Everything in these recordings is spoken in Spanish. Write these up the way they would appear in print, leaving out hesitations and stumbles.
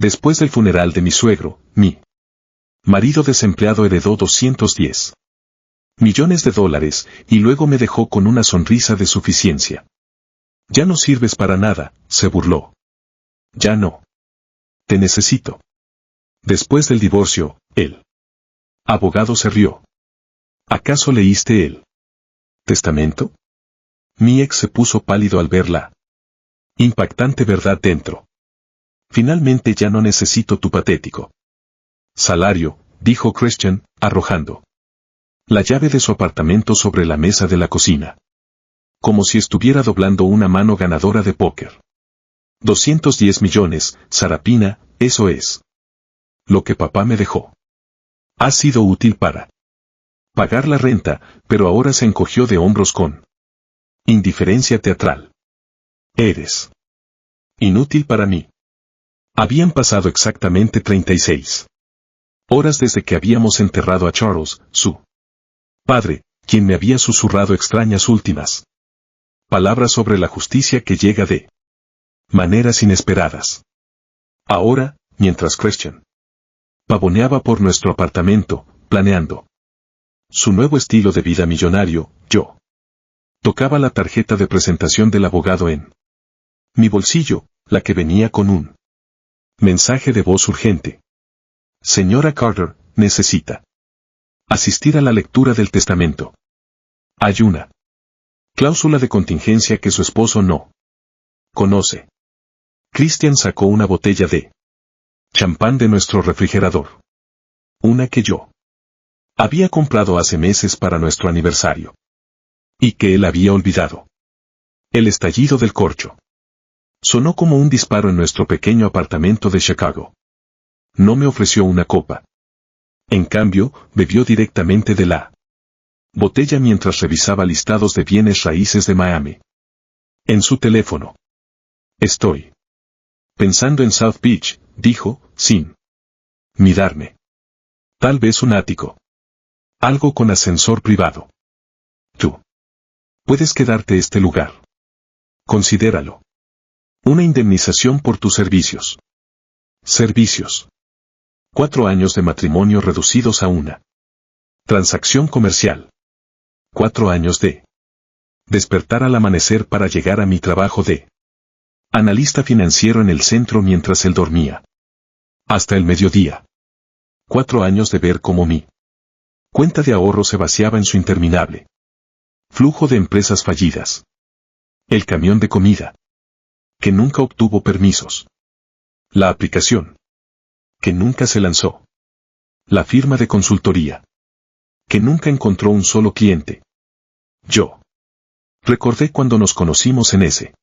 Después del funeral de mi suegro, mi marido desempleado heredó 210 millones de dólares y luego me dejó con una sonrisa de suficiencia. Ya no sirves para nada, se burló. Ya no. Te necesito. Después del divorcio, el abogado se rió. ¿Acaso leíste el testamento? Mi ex se puso pálido al ver la impactante verdad dentro. Finalmente ya no necesito tu patético salario, dijo Christian, arrojando la llave de su apartamento sobre la mesa de la cocina. Como si estuviera doblando una mano ganadora de póker. 210 millones, Sarapina, eso es lo que papá me dejó. Ha sido útil para pagar la renta, pero ahora se encogió de hombros con indiferencia teatral. Eres inútil para mí. Habían pasado exactamente 36 horas desde que habíamos enterrado a Charles, su padre, quien me había susurrado extrañas últimas palabras sobre la justicia que llega de maneras inesperadas. Ahora, mientras Christian pavoneaba por nuestro apartamento, planeando su nuevo estilo de vida millonario, yo tocaba la tarjeta de presentación del abogado en mi bolsillo, la que venía con un mensaje de voz urgente. Señora Carter, necesita asistir a la lectura del testamento. Hay una cláusula de contingencia que su esposo no conoce. Christian sacó una botella de champán de nuestro refrigerador. Una que yo había comprado hace meses para nuestro aniversario. Y que él había olvidado. El estallido del corcho sonó como un disparo en nuestro pequeño apartamento de Chicago. No me ofreció una copa. En cambio, bebió directamente de la botella mientras revisaba listados de bienes raíces de Miami. En su teléfono. Estoy pensando en South Beach, dijo, sin mirarme. Tal vez un ático. Algo con ascensor privado. Tú puedes quedarte este lugar. Considéralo. Una indemnización por tus servicios. Servicios. 4 años de matrimonio reducidos a una transacción comercial. 4 años de despertar al amanecer para llegar a mi trabajo de analista financiero en el centro mientras él dormía. Hasta el mediodía. 4 años de ver cómo mi cuenta de ahorro se vaciaba en su interminable flujo de empresas fallidas. El camión de comida, que nunca obtuvo permisos. La aplicación, que nunca se lanzó. La firma de consultoría, que nunca encontró un solo cliente. Yo recordé cuando nos conocimos en ese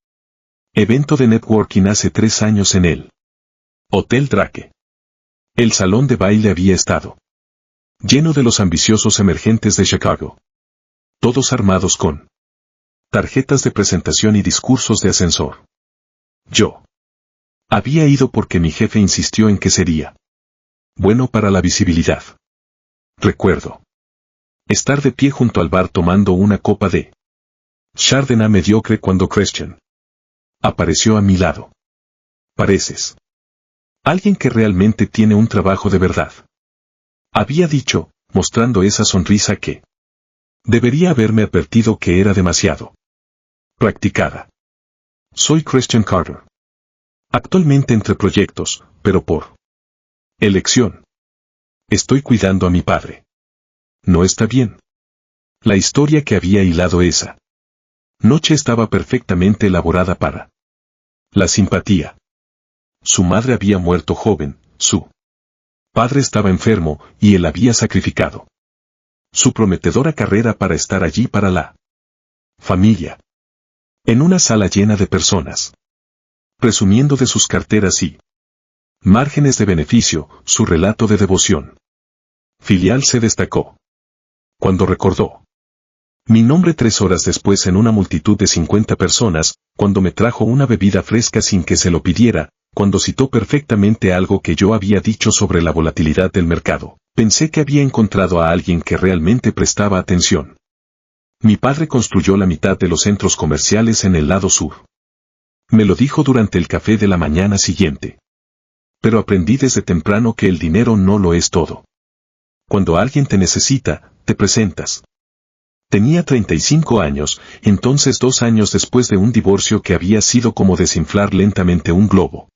evento de networking hace 3 años en el Hotel Drake. El salón de baile había estado lleno de los ambiciosos emergentes de Chicago. Todos armados con tarjetas de presentación y discursos de ascensor. Yo había ido porque mi jefe insistió en que sería bueno para la visibilidad. Recuerdo estar de pie junto al bar tomando una copa de Chardonnay mediocre cuando Christian apareció a mi lado. Pareces alguien que realmente tiene un trabajo de verdad. Había dicho, mostrando esa sonrisa que debería haberme advertido que era demasiado practicada. Soy Christian Carter. Actualmente entre proyectos, pero por elección. Estoy cuidando a mi padre. ¿No está bien? La historia que había hilado esa noche estaba perfectamente elaborada para la simpatía. Su madre había muerto joven, su padre estaba enfermo y él había sacrificado su prometedora carrera para estar allí para la familia. En una sala llena de personas. Presumiendo de sus carteras y márgenes de beneficio, su relato de devoción filial se destacó. Cuando recordó mi nombre 3 horas después en una multitud de 50 personas, cuando me trajo una bebida fresca sin que se lo pidiera, cuando citó perfectamente algo que yo había dicho sobre la volatilidad del mercado, pensé que había encontrado a alguien que realmente prestaba atención. Mi padre construyó la mitad de los centros comerciales en el lado sur. Me lo dijo durante el café de la mañana siguiente. Pero aprendí desde temprano que el dinero no lo es todo. Cuando alguien te necesita, te presentas. Tenía 35 años, entonces 2 años después de un divorcio que había sido como desinflar lentamente un globo.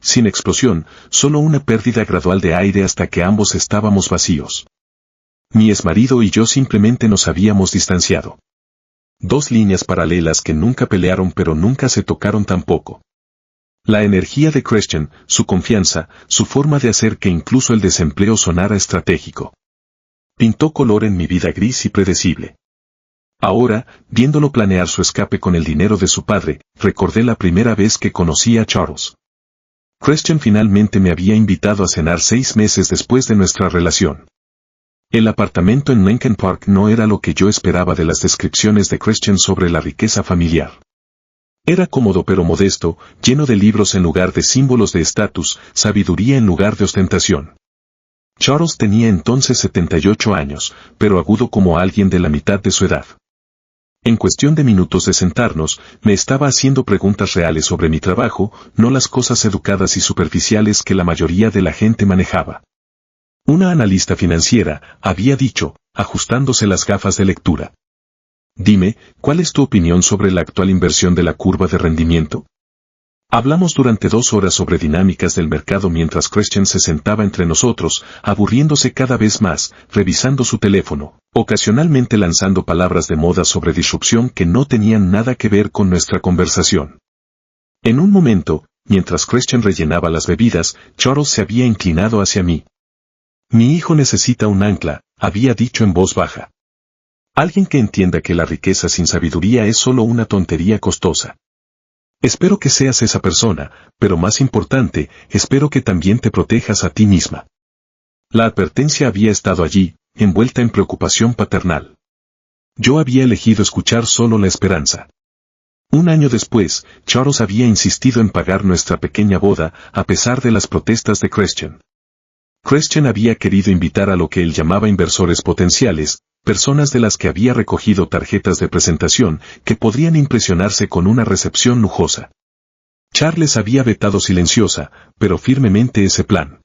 Sin explosión, solo una pérdida gradual de aire hasta que ambos estábamos vacíos. Mi exmarido y yo simplemente nos habíamos distanciado. 2 líneas paralelas que nunca pelearon pero nunca se tocaron tampoco. La energía de Christian, su confianza, su forma de hacer que incluso el desempleo sonara estratégico. Pintó color en mi vida gris y predecible. Ahora, viéndolo planear su escape con el dinero de su padre, recordé la primera vez que conocí a Charles. Christian finalmente me había invitado a cenar 6 meses después de nuestra relación. El apartamento en Lincoln Park no era lo que yo esperaba de las descripciones de Christian sobre la riqueza familiar. Era cómodo pero modesto, lleno de libros en lugar de símbolos de estatus, sabiduría en lugar de ostentación. Charles tenía entonces 78 años, pero agudo como alguien de la mitad de su edad. En cuestión de minutos de sentarnos, me estaba haciendo preguntas reales sobre mi trabajo, no las cosas educadas y superficiales que la mayoría de la gente manejaba. Una analista financiera había dicho, ajustándose las gafas de lectura. Dime, ¿cuál es tu opinión sobre la actual inversión de la curva de rendimiento? Hablamos durante 2 horas sobre dinámicas del mercado mientras Christian se sentaba entre nosotros, aburriéndose cada vez más, revisando su teléfono, ocasionalmente lanzando palabras de moda sobre disrupción que no tenían nada que ver con nuestra conversación. En un momento, mientras Christian rellenaba las bebidas, Charles se había inclinado hacia mí. Mi hijo necesita un ancla, había dicho en voz baja. Alguien que entienda que la riqueza sin sabiduría es solo una tontería costosa. Espero que seas esa persona, pero más importante, espero que también te protejas a ti misma. La advertencia había estado allí, envuelta en preocupación paternal. Yo había elegido escuchar solo la esperanza. 1 año después, Charles había insistido en pagar nuestra pequeña boda, a pesar de las protestas de Christian. Christian había querido invitar a lo que él llamaba inversores potenciales, personas de las que había recogido tarjetas de presentación que podrían impresionarse con una recepción lujosa. Charles había vetado silenciosa, pero firmemente ese plan.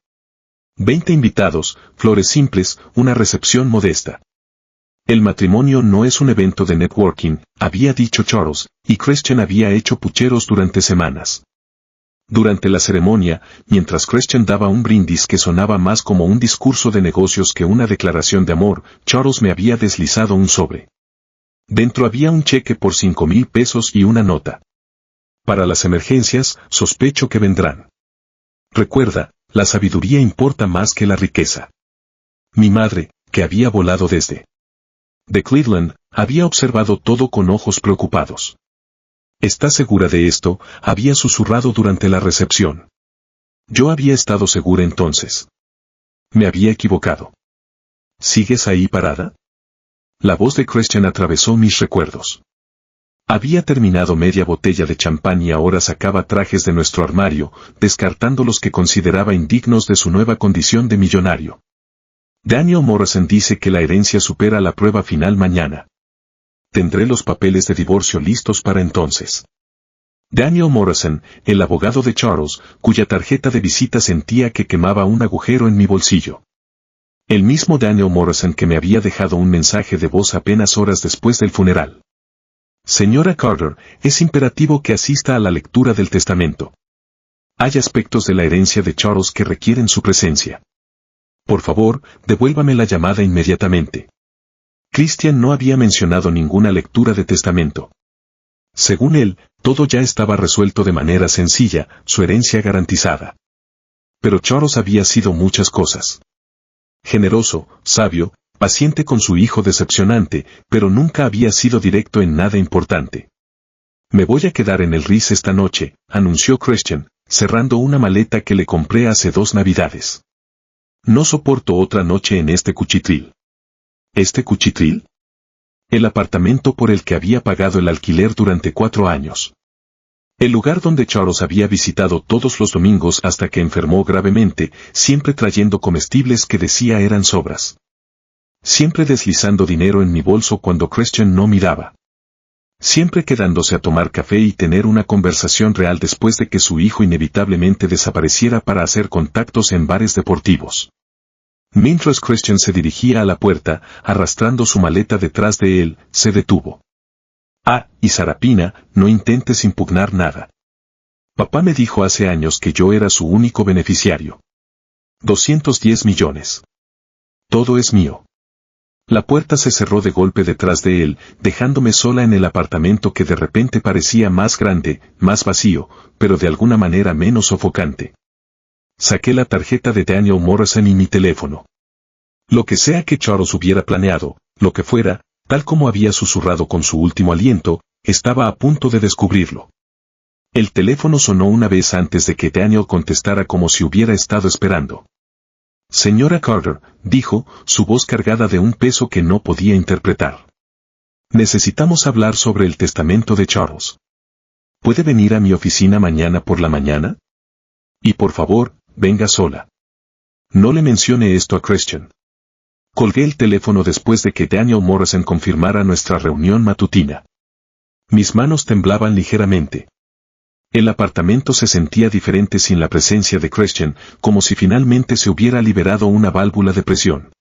20 invitados, flores simples, una recepción modesta. El matrimonio no es un evento de networking, había dicho Charles, y Christian había hecho pucheros durante semanas. Durante la ceremonia, mientras Christian daba un brindis que sonaba más como un discurso de negocios que una declaración de amor, Charles me había deslizado un sobre. Dentro había un cheque por 5,000 pesos y una nota. Para las emergencias, sospecho que vendrán. Recuerda, la sabiduría importa más que la riqueza. Mi madre, que había volado desde Cleveland, había observado todo con ojos preocupados. ¿Estás segura de esto?, había susurrado durante la recepción. Yo había estado segura entonces. Me había equivocado. ¿Sigues ahí parada? La voz de Christian atravesó mis recuerdos. Había terminado media botella de champán y ahora sacaba trajes de nuestro armario, descartando los que consideraba indignos de su nueva condición de millonario. Daniel Morrison dice que la herencia supera la prueba final mañana. Tendré los papeles de divorcio listos para entonces. Daniel Morrison, el abogado de Charles, cuya tarjeta de visita sentía que quemaba un agujero en mi bolsillo. El mismo Daniel Morrison que me había dejado un mensaje de voz apenas horas después del funeral. Señora Carter, es imperativo que asista a la lectura del testamento. Hay aspectos de la herencia de Charles que requieren su presencia. Por favor, devuélvame la llamada inmediatamente. Christian no había mencionado ninguna lectura de testamento. Según él, todo ya estaba resuelto de manera sencilla, su herencia garantizada. Pero Charles había sido muchas cosas. Generoso, sabio, paciente con su hijo, decepcionante, pero nunca había sido directo en nada importante. Me voy a quedar en el Ritz esta noche, anunció Christian, cerrando una maleta que le compré hace 2 Navidades. No soporto otra noche en este cuchitril. ¿Este cuchitril? El apartamento por el que había pagado el alquiler durante 4 años. El lugar donde Charles había visitado todos los domingos hasta que enfermó gravemente, siempre trayendo comestibles que decía eran sobras. Siempre deslizando dinero en mi bolso cuando Christian no miraba. Siempre quedándose a tomar café y tener una conversación real después de que su hijo inevitablemente desapareciera para hacer contactos en bares deportivos. Mientras Christian se dirigía a la puerta, arrastrando su maleta detrás de él, se detuvo. Ah, y Sarapina, no intentes impugnar nada. Papá me dijo hace años que yo era su único beneficiario. 210 millones. Todo es mío. La puerta se cerró de golpe detrás de él, dejándome sola en el apartamento que de repente parecía más grande, más vacío, pero de alguna manera menos sofocante. Saqué la tarjeta de Daniel Morrison y mi teléfono. Lo que sea que Charles hubiera planeado, lo que fuera, tal como había susurrado con su último aliento, estaba a punto de descubrirlo. El teléfono sonó una vez antes de que Daniel contestara como si hubiera estado esperando. Señora Carter, dijo, su voz cargada de un peso que no podía interpretar. Necesitamos hablar sobre el testamento de Charles. ¿Puede venir a mi oficina mañana por la mañana? Y por favor, venga sola. No le mencione esto a Christian. Colgué el teléfono después de que Daniel Morrison confirmara nuestra reunión matutina. Mis manos temblaban ligeramente. El apartamento se sentía diferente sin la presencia de Christian, como si finalmente se hubiera liberado una válvula de presión.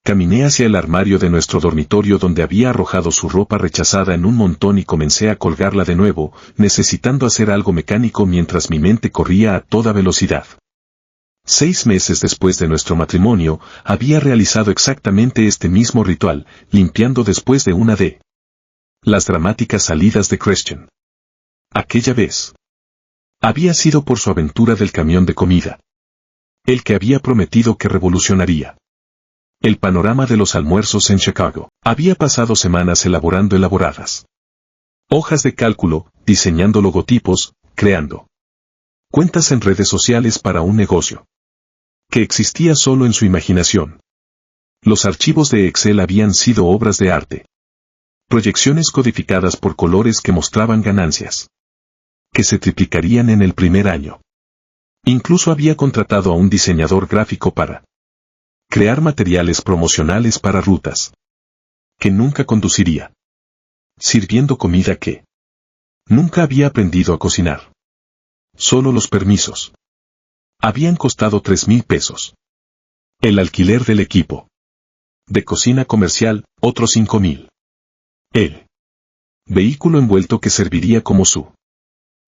Caminé hacia el armario de nuestro dormitorio donde había arrojado su ropa rechazada en un montón y comencé a colgarla de nuevo, necesitando hacer algo mecánico mientras mi mente corría a toda velocidad. 6 meses después de nuestro matrimonio, había realizado exactamente este mismo ritual, limpiando después de una de las dramáticas salidas de Christian. Aquella vez había sido por su aventura del camión de comida. El que había prometido que revolucionaría el panorama de los almuerzos en Chicago. Había pasado semanas elaborando elaboradas hojas de cálculo, diseñando logotipos, creando cuentas en redes sociales para un negocio que existía solo en su imaginación. Los archivos de Excel habían sido obras de arte. Proyecciones codificadas por colores que mostraban ganancias que se triplicarían en el primer año. Incluso había contratado a un diseñador gráfico para crear materiales promocionales para rutas que nunca conduciría. Sirviendo comida que nunca había aprendido a cocinar. Solo los permisos habían costado 3,000 pesos. El alquiler del equipo de cocina comercial, otros 5,000. El vehículo envuelto que serviría como su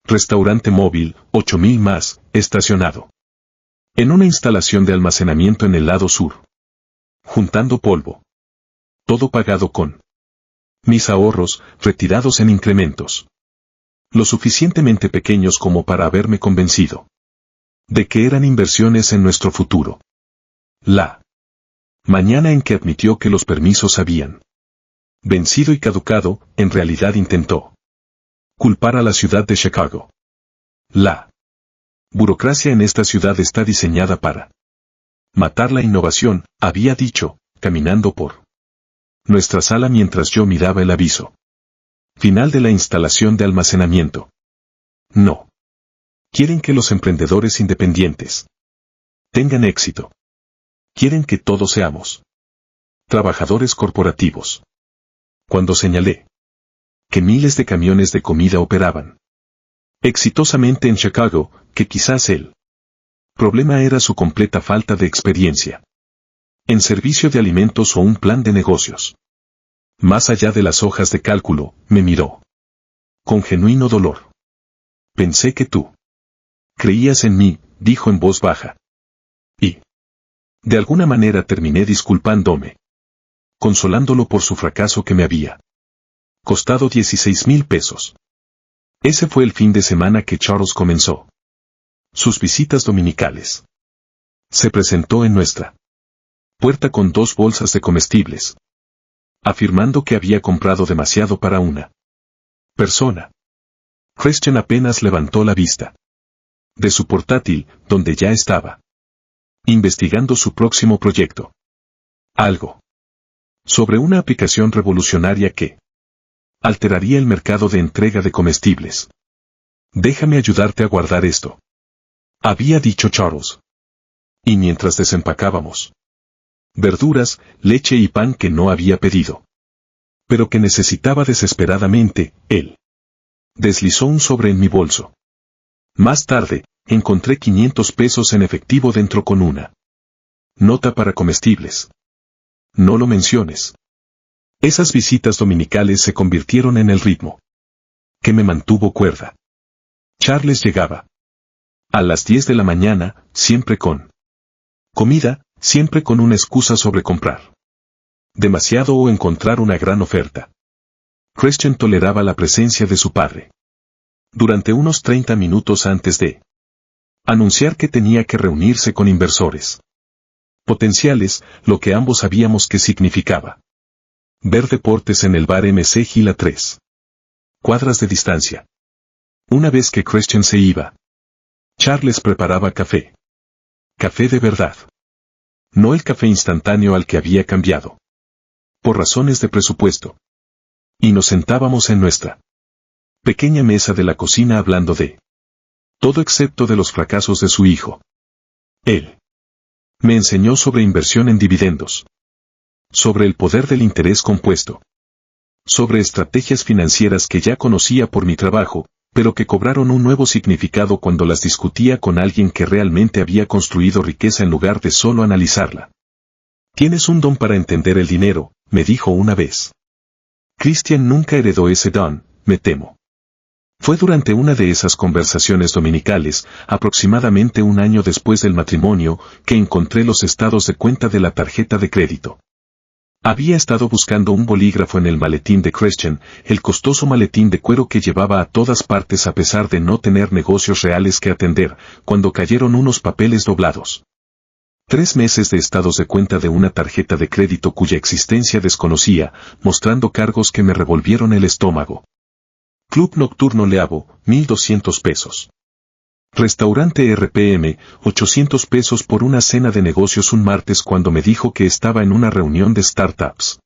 restaurante móvil, 8,000 más, estacionado en una instalación de almacenamiento en el lado sur. Juntando polvo. Todo pagado con mis ahorros, retirados en incrementos. Lo suficientemente pequeños como para haberme convencido de que eran inversiones en nuestro futuro. La mañana en que admitió que los permisos habían vencido y caducado, en realidad intentó culpar a la ciudad de Chicago. La burocracia en esta ciudad está diseñada para matar la innovación, había dicho, caminando por nuestra sala mientras yo miraba el aviso final de la instalación de almacenamiento. No. Quieren que los emprendedores independientes tengan éxito. Quieren que todos seamos trabajadores corporativos. Cuando señalé que miles de camiones de comida operaban exitosamente en Chicago, que quizás el problema era su completa falta de experiencia en servicio de alimentos o un plan de negocios. Más allá de las hojas de cálculo, me miró con genuino dolor. Pensé que tú creías en mí, dijo en voz baja. Y de alguna manera terminé disculpándome, consolándolo por su fracaso que me había costado 16,000 pesos. Ese fue el fin de semana que Charles comenzó sus visitas dominicales. Se presentó en nuestra puerta con 2 bolsas de comestibles, afirmando que había comprado demasiado para una persona. Christian apenas levantó la vista de su portátil, donde ya estaba investigando su próximo proyecto. Algo sobre una aplicación revolucionaria que alteraría el mercado de entrega de comestibles. Déjame ayudarte a guardar esto, había dicho Charles. Y mientras desempacábamos verduras, leche y pan que no había pedido. pero que necesitaba desesperadamente. Él deslizó un sobre en mi bolso. Más tarde, encontré 500 pesos en efectivo dentro con una nota para comestibles. No lo menciones. Esas visitas dominicales se convirtieron en el ritmo que me mantuvo cuerda. Charles llegaba a las 10 de la mañana, siempre con comida, siempre con una excusa sobre comprar demasiado o encontrar una gran oferta. Christian toleraba la presencia de su padre. Durante unos 30 minutos antes de anunciar que tenía que reunirse con inversores potenciales, lo que ambos sabíamos que significaba ver deportes en el bar MC Gil a 3 cuadras de distancia. Una vez que Christian se iba, Charles preparaba café. Café de verdad. No el café instantáneo al que había cambiado. Por razones de presupuesto. Y nos sentábamos en nuestra pequeña mesa de la cocina hablando de todo excepto de los fracasos de su hijo. Él me enseñó sobre inversión en dividendos, sobre el poder del interés compuesto, sobre estrategias financieras que ya conocía por mi trabajo, pero que cobraron un nuevo significado cuando las discutía con alguien que realmente había construido riqueza en lugar de solo analizarla. Tienes un don para entender el dinero, me dijo una vez. Christian nunca heredó ese don, me temo. Fue durante una de esas conversaciones dominicales, aproximadamente un año después del matrimonio, que encontré los estados de cuenta de la tarjeta de crédito. Había estado buscando un bolígrafo en el maletín de Christian, el costoso maletín de cuero que llevaba a todas partes a pesar de no tener negocios reales que atender, cuando cayeron unos papeles doblados. 3 meses de estados de cuenta de una tarjeta de crédito cuya existencia desconocía, mostrando cargos que me revolvieron el estómago. Club Nocturno Leavo, 1.200 pesos. Restaurante RPM, 800 pesos por una cena de negocios un martes cuando me dijo que estaba en una reunión de startups.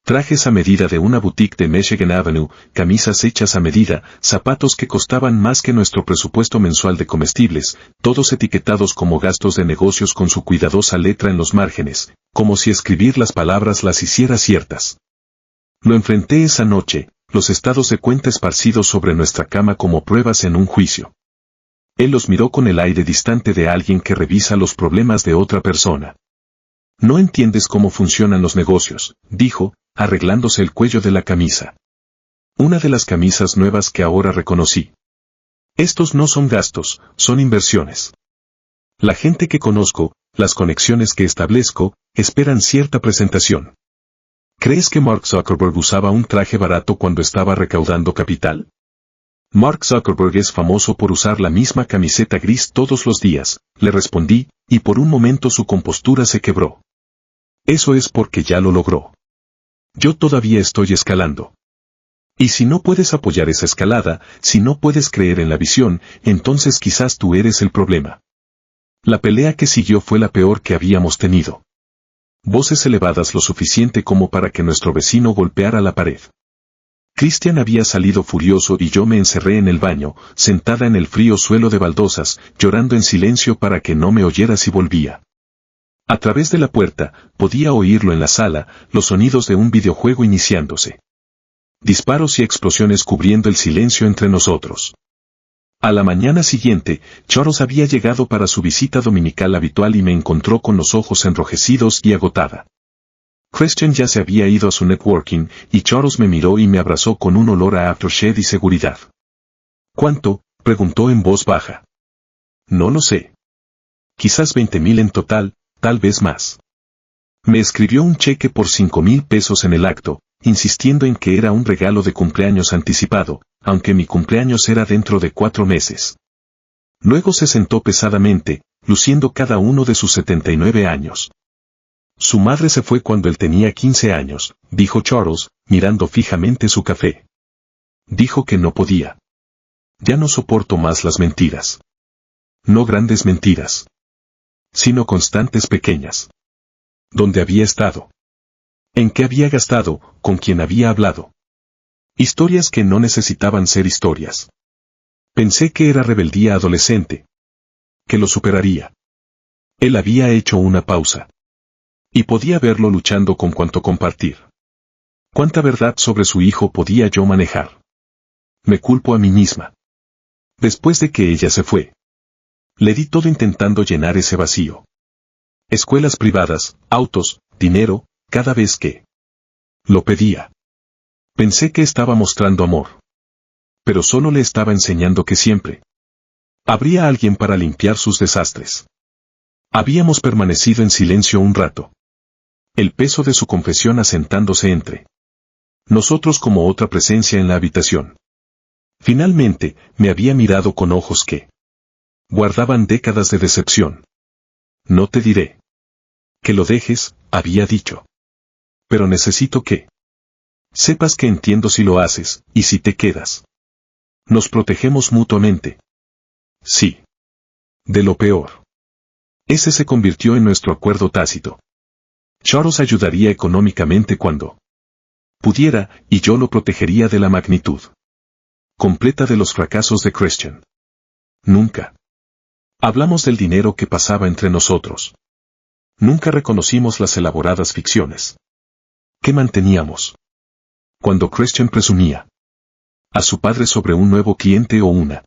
Trajes a medida de una boutique de Michigan Avenue, camisas hechas a medida, zapatos que costaban más que nuestro presupuesto mensual de comestibles, todos etiquetados como gastos de negocios con su cuidadosa letra en los márgenes, como si escribir las palabras las hiciera ciertas. Lo enfrenté esa noche, los estados de cuenta esparcidos sobre nuestra cama como pruebas en un juicio. Él los miró con el aire distante de alguien que revisa los problemas de otra persona. No entiendes cómo funcionan los negocios, dijo, arreglándose el cuello de la camisa. Una de las camisas nuevas que ahora reconocí. Estos no son gastos, son inversiones. La gente que conozco, las conexiones que establezco, esperan cierta presentación. ¿Crees que Mark Zuckerberg usaba un traje barato cuando estaba recaudando capital? Mark Zuckerberg es famoso por usar la misma camiseta gris todos los días, le respondí, y por un momento su compostura se quebró. Eso es porque ya lo logró. Yo todavía estoy escalando. Y si no puedes apoyar esa escalada, si no puedes creer en la visión, entonces quizás tú eres el problema. La pelea que siguió fue la peor que habíamos tenido. Voces elevadas lo suficiente como para que nuestro vecino golpeara la pared. Christian había salido furioso y yo me encerré en el baño, sentada en el frío suelo de baldosas, llorando en silencio para que no me oyera si volvía. A través de la puerta, podía oírlo en la sala, los sonidos de un videojuego iniciándose. Disparos y explosiones cubriendo el silencio entre nosotros. A la mañana siguiente, Charles había llegado para su visita dominical habitual y me encontró con los ojos enrojecidos y agotada. Christian ya se había ido a su networking, y Charles me miró y me abrazó con un olor a aftershave y seguridad. ¿Cuánto?, preguntó en voz baja. No lo sé. Quizás 20,000 en total, tal vez más. Me escribió un cheque por 5,000 pesos en el acto, insistiendo en que era un regalo de cumpleaños anticipado, aunque mi cumpleaños era dentro de 4 meses. Luego se sentó pesadamente, luciendo cada uno de sus 79 años. Su madre se fue cuando él tenía 15 años, dijo Charles, mirando fijamente su café. Dijo que no podía. Ya no soporto más las mentiras. No grandes mentiras, sino constantes pequeñas. ¿Dónde había estado? ¿En qué había gastado? ¿Con quién había hablado? Historias que no necesitaban ser historias. Pensé que era rebeldía adolescente. Que lo superaría. Él había hecho una pausa. Y podía verlo luchando con cuanto compartir. ¿Cuánta verdad sobre su hijo podía yo manejar? Me culpo a mí misma. Después de que ella se fue, le di todo intentando llenar ese vacío. Escuelas privadas, autos, dinero, cada vez que lo pedía. Pensé que estaba mostrando amor. Pero solo le estaba enseñando que siempre habría alguien para limpiar sus desastres. Habíamos permanecido en silencio un rato. El peso de su confesión asentándose entre nosotros como otra presencia en la habitación. Finalmente, me había mirado con ojos que guardaban décadas de decepción. No te diré que lo dejes, había dicho. Pero necesito que sepas que entiendo si lo haces, y si te quedas. Nos protegemos mutuamente. Sí. De lo peor. Ese se convirtió en nuestro acuerdo tácito. Charles ayudaría económicamente cuando pudiera, y yo lo protegería de la magnitud completa de los fracasos de Christian. Nunca hablamos del dinero que pasaba entre nosotros. Nunca reconocimos las elaboradas ficciones que manteníamos. Cuando Christian presumía a su padre sobre un nuevo cliente o una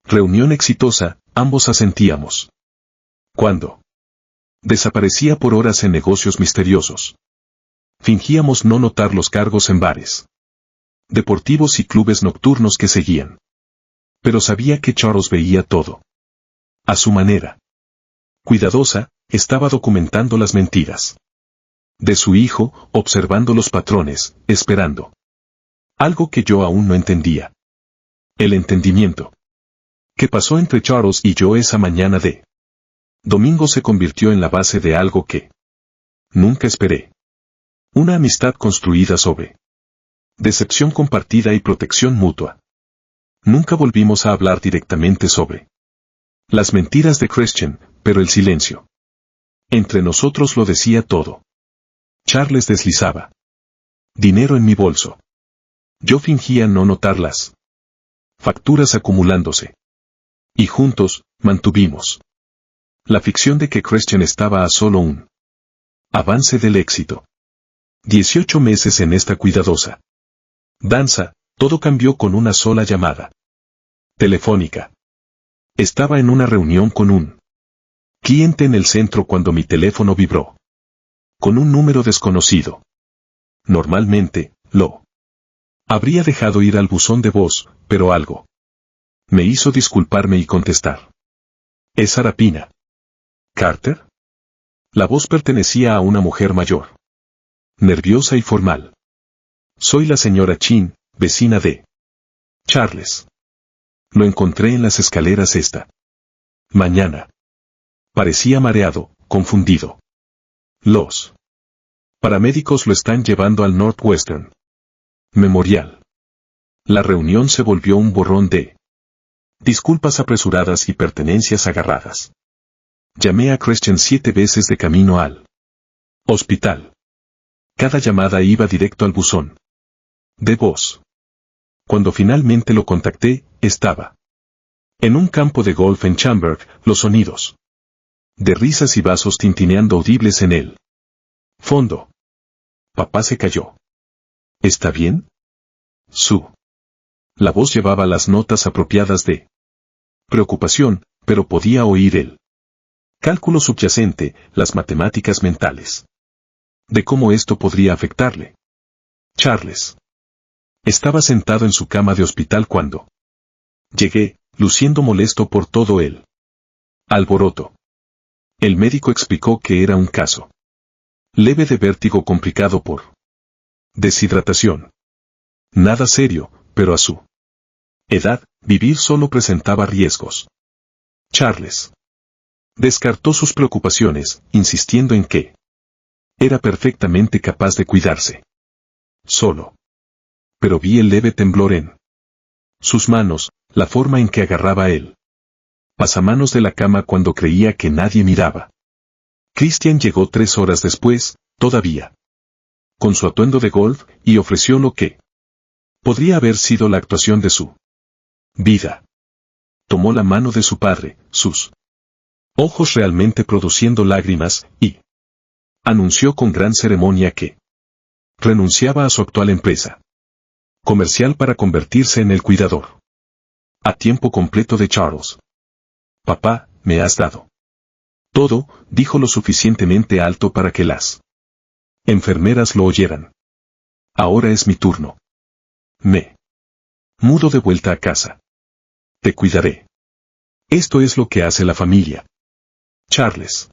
reunión exitosa, ambos asentíamos. Cuando desaparecía por horas en negocios misteriosos, fingíamos no notar los cargos en bares deportivos y clubes nocturnos que seguían. Pero sabía que Charles veía todo. A su manera cuidadosa, estaba documentando las mentiras de su hijo, observando los patrones, esperando algo que yo aún no entendía. El entendimiento que pasó entre Charles y yo esa mañana de domingo se convirtió en la base de algo que nunca esperé. Una amistad construida sobre decepción compartida y protección mutua. Nunca volvimos a hablar directamente sobre las mentiras de Christian, pero el silencio entre nosotros lo decía todo. Charles deslizaba dinero en mi bolso. Yo fingía no notar las facturas acumulándose. Y juntos, mantuvimos la ficción de que Christian estaba a solo un avance del éxito. 18 meses en esta cuidadosa danza, todo cambió con una sola llamada telefónica. Estaba en una reunión con un cliente en el centro cuando mi teléfono vibró. Con un número desconocido. Normalmente, lo habría dejado ir al buzón de voz, pero algo me hizo disculparme y contestar. ¿Es Arapina Carter? La voz pertenecía a una mujer mayor. Nerviosa y formal. Soy la señora Chin, vecina de Charles. Lo encontré en las escaleras esta mañana. Parecía mareado, confundido. Los paramédicos lo están llevando al Northwestern Memorial. La reunión se volvió un borrón de disculpas apresuradas y pertenencias agarradas. Llamé a Christian 7 veces de camino al hospital. Cada llamada iba directo al buzón de voz. Cuando finalmente lo contacté, estaba en un campo de golf en Chamberg, los sonidos de risas y vasos tintineando audibles en el fondo. Papá se cayó. ¿Está bien? La voz llevaba las notas apropiadas de preocupación, pero podía oír el cálculo subyacente, las matemáticas mentales de cómo esto podría afectarle. Charles estaba sentado en su cama de hospital cuando llegué, luciendo molesto por todo el alboroto. El médico explicó que era un caso leve de vértigo complicado por deshidratación. Nada serio, pero a su edad, vivir solo presentaba riesgos. Charles descartó sus preocupaciones, insistiendo en que era perfectamente capaz de cuidarse solo. Pero vi el leve temblor en sus manos, la forma en que agarraba él pasamanos de la cama cuando creía que nadie miraba. Christian llegó 3 horas después, todavía con su atuendo de golf, y ofreció lo que podría haber sido la actuación de su vida. Tomó la mano de su padre, sus ojos realmente produciendo lágrimas, y anunció con gran ceremonia que Renunciaba a su actual empresa comercial para convertirse en el cuidador a tiempo completo de Charles. Papá, me has dado todo, dijo lo suficientemente alto para que las enfermeras lo oyeran. Ahora es mi turno. Me mudo de vuelta a casa. Te cuidaré. Esto es lo que hace la familia. Charles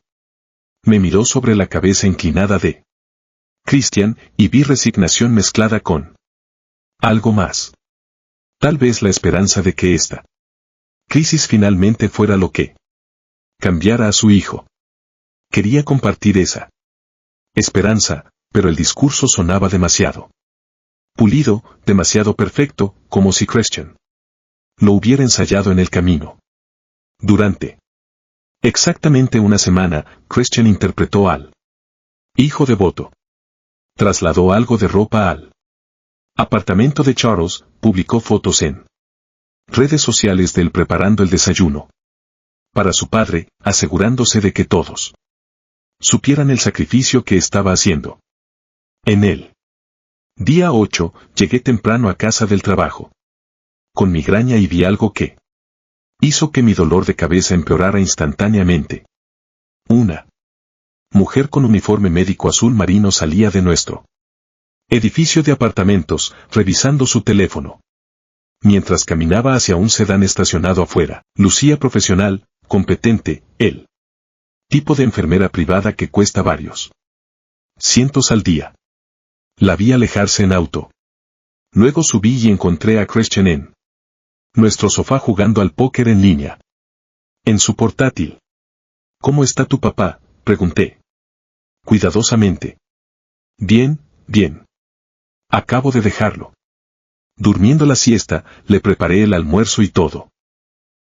me miró sobre la cabeza inclinada de Christian y vi resignación mezclada con algo más. Tal vez la esperanza de que esta crisis finalmente fuera lo que cambiara a su hijo. Quería compartir esa esperanza, pero el discurso sonaba demasiado pulido, demasiado perfecto, como si Christian lo hubiera ensayado en el camino. Durante exactamente una semana, Christian interpretó al hijo devoto. Trasladó algo de ropa al apartamento de Charles, publicó fotos en redes sociales de él preparando el desayuno para su padre, asegurándose de que todos supieran el sacrificio que estaba haciendo. En él. Día 8, llegué temprano a casa del trabajo con migraña y vi algo que hizo que mi dolor de cabeza empeorara instantáneamente. Una mujer con uniforme médico azul marino salía de nuestro edificio de apartamentos, revisando su teléfono. Mientras caminaba hacia un sedán estacionado afuera, lucía profesional, competente, el tipo de enfermera privada que cuesta varios cientos al día. La vi alejarse en auto. Luego subí y encontré a Christian en nuestro sofá jugando al póker en línea. En su portátil. ¿Cómo está tu papá?, pregunté cuidadosamente. Bien, bien. Acabo de dejarlo durmiendo la siesta, le preparé el almuerzo y todo.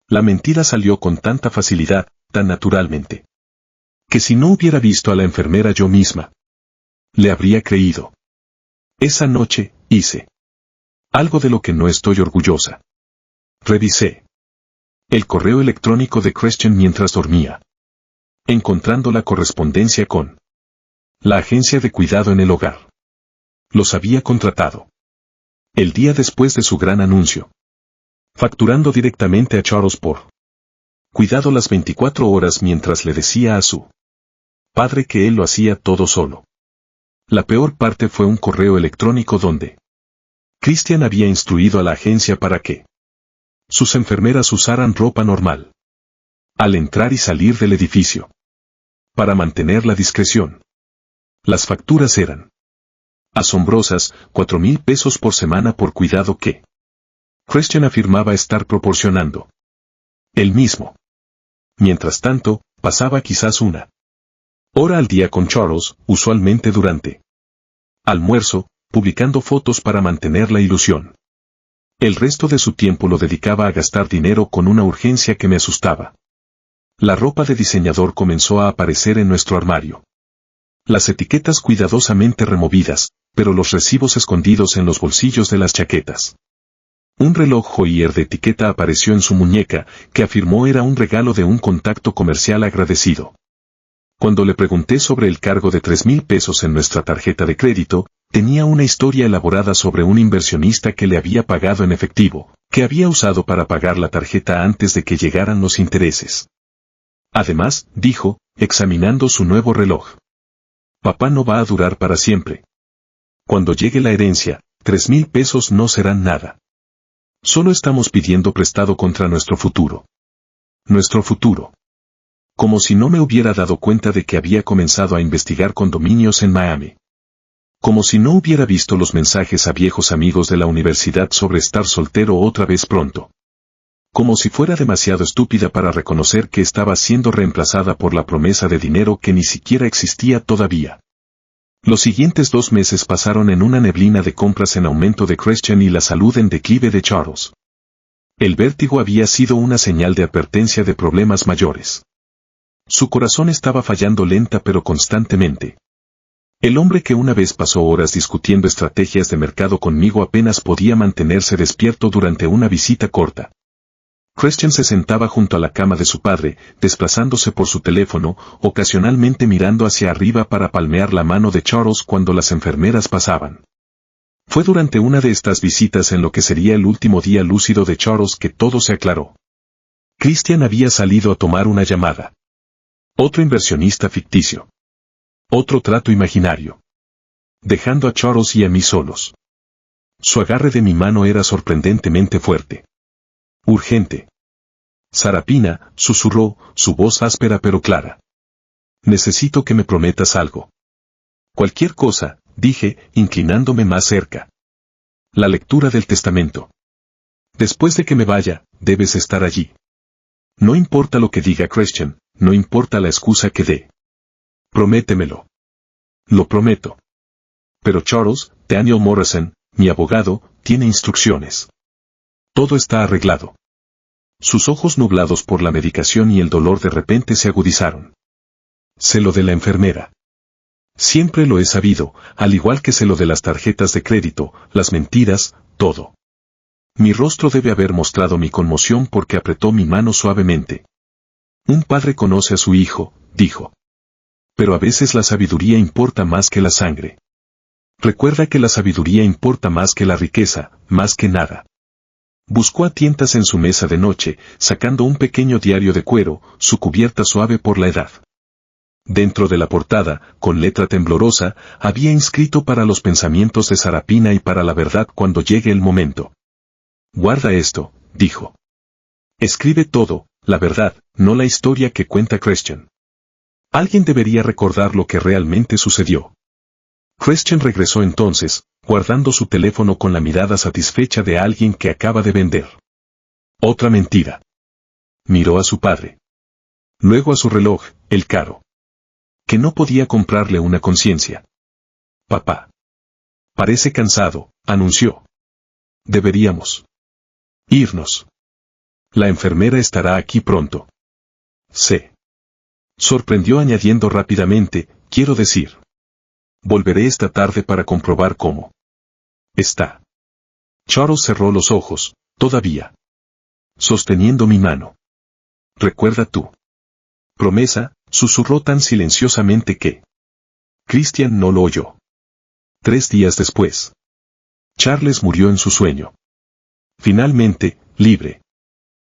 La mentira salió con tanta facilidad, tan naturalmente, que si no hubiera visto a la enfermera yo misma, le habría creído. Esa noche, hice algo de lo que no estoy orgullosa. Revisé el correo electrónico de Christian mientras dormía, encontrando la correspondencia con la agencia de cuidado en el hogar. Los había contratado el día después de su gran anuncio, facturando directamente a Charles por cuidado las 24 horas mientras le decía a su padre que él lo hacía todo solo. La peor parte fue un correo electrónico donde Christian había instruido a la agencia para que sus enfermeras usaran ropa normal al entrar y salir del edificio, para mantener la discreción. Las facturas eran asombrosas, 4,000 pesos por semana por cuidado que Christian afirmaba estar proporcionando él mismo. Mientras tanto, pasaba quizás una hora al día con Charles, usualmente durante almuerzo, publicando fotos para mantener la ilusión. El resto de su tiempo lo dedicaba a gastar dinero con una urgencia que me asustaba. La ropa de diseñador comenzó a aparecer en nuestro armario. Las etiquetas cuidadosamente removidas, pero los recibos escondidos en los bolsillos de las chaquetas. Un reloj joyer de etiqueta apareció en su muñeca, que afirmó era un regalo de un contacto comercial agradecido. Cuando le pregunté sobre el cargo de 3,000 pesos en nuestra tarjeta de crédito, tenía una historia elaborada sobre un inversionista que le había pagado en efectivo, que había usado para pagar la tarjeta antes de que llegaran los intereses. Además, dijo, examinando su nuevo reloj. Papá no va a durar para siempre. Cuando llegue la herencia, 3,000 pesos no serán nada. Solo estamos pidiendo prestado contra nuestro futuro. Nuestro futuro. Como si no me hubiera dado cuenta de que había comenzado a investigar condominios en Miami. Como si no hubiera visto los mensajes a viejos amigos de la universidad sobre estar soltero otra vez pronto. Como si fuera demasiado estúpida para reconocer que estaba siendo reemplazada por la promesa de dinero que ni siquiera existía todavía. Los siguientes 2 meses pasaron en una neblina de compras en aumento de Christian y la salud en declive de Charles. El vértigo había sido una señal de advertencia de problemas mayores. Su corazón estaba fallando lenta pero constantemente. El hombre que una vez pasó horas discutiendo estrategias de mercado conmigo apenas podía mantenerse despierto durante una visita corta. Christian se sentaba junto a la cama de su padre, desplazándose por su teléfono, ocasionalmente mirando hacia arriba para palmear la mano de Charles cuando las enfermeras pasaban. Fue durante una de estas visitas en lo que sería el último día lúcido de Charles que todo se aclaró. Christian había salido a tomar una llamada. Otro inversionista ficticio. Otro trato imaginario. Dejando a Charles y a mí solos. Su agarre de mi mano era sorprendentemente fuerte. Urgente. Sarapina, susurró, su voz áspera pero clara. Necesito que me prometas algo. Cualquier cosa, dije, inclinándome más cerca. La lectura del testamento. Después de que me vaya, debes estar allí. No importa lo que diga Christian, no importa la excusa que dé. Prométemelo. Lo prometo. Pero Charles, Daniel Morrison, mi abogado, tiene instrucciones. Todo está arreglado. Sus ojos nublados por la medicación y el dolor de repente se agudizaron. Sé lo de la enfermera. Siempre lo he sabido, al igual que sé lo de las tarjetas de crédito, las mentiras, todo. Mi rostro debe haber mostrado mi conmoción porque apretó mi mano suavemente. Un padre conoce a su hijo, dijo. Pero a veces la sabiduría importa más que la sangre. Recuerda que la sabiduría importa más que la riqueza, más que nada. Buscó a tientas en su mesa de noche, sacando un pequeño diario de cuero, su cubierta suave por la edad. Dentro de la portada, con letra temblorosa, había inscrito para los pensamientos de Sarapina y para la verdad cuando llegue el momento. Guarda esto, dijo. Escribe todo, la verdad, no la historia que cuenta Christian. Alguien debería recordar lo que realmente sucedió. Christian regresó entonces, guardando su teléfono con la mirada satisfecha de alguien que acaba de vender. Otra mentira. Miró a su padre. Luego a su reloj, el caro. Que no podía comprarle una conciencia. Papá. Parece cansado, anunció. Deberíamos irnos. La enfermera estará aquí pronto. Se sorprendió añadiendo rápidamente, quiero decir. Volveré esta tarde para comprobar cómo está. Charles cerró los ojos, todavía sosteniendo mi mano. Recuerda tú. Promesa, susurró tan silenciosamente que Christian no lo oyó. 3 días después. Charles murió en su sueño. Finalmente, libre.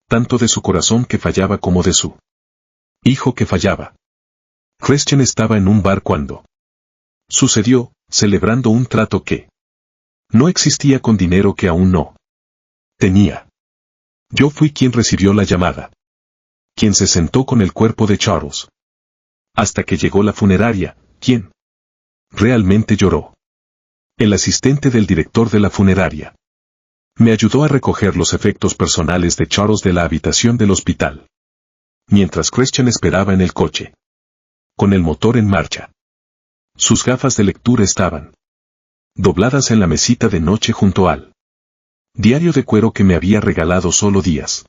Tanto de su corazón que fallaba como de su hijo que fallaba. Christian estaba en un bar cuando sucedió, celebrando un trato que no existía con dinero que aún no tenía. Yo fui quien recibió la llamada. Quien se sentó con el cuerpo de Charles. Hasta que llegó la funeraria, quien realmente lloró. El asistente del director de la funeraria. Me ayudó a recoger los efectos personales de Charles de la habitación del hospital. Mientras Christian esperaba en el coche. Con el motor en marcha. Sus gafas de lectura estaban dobladas en la mesita de noche junto al diario de cuero que me había regalado solo días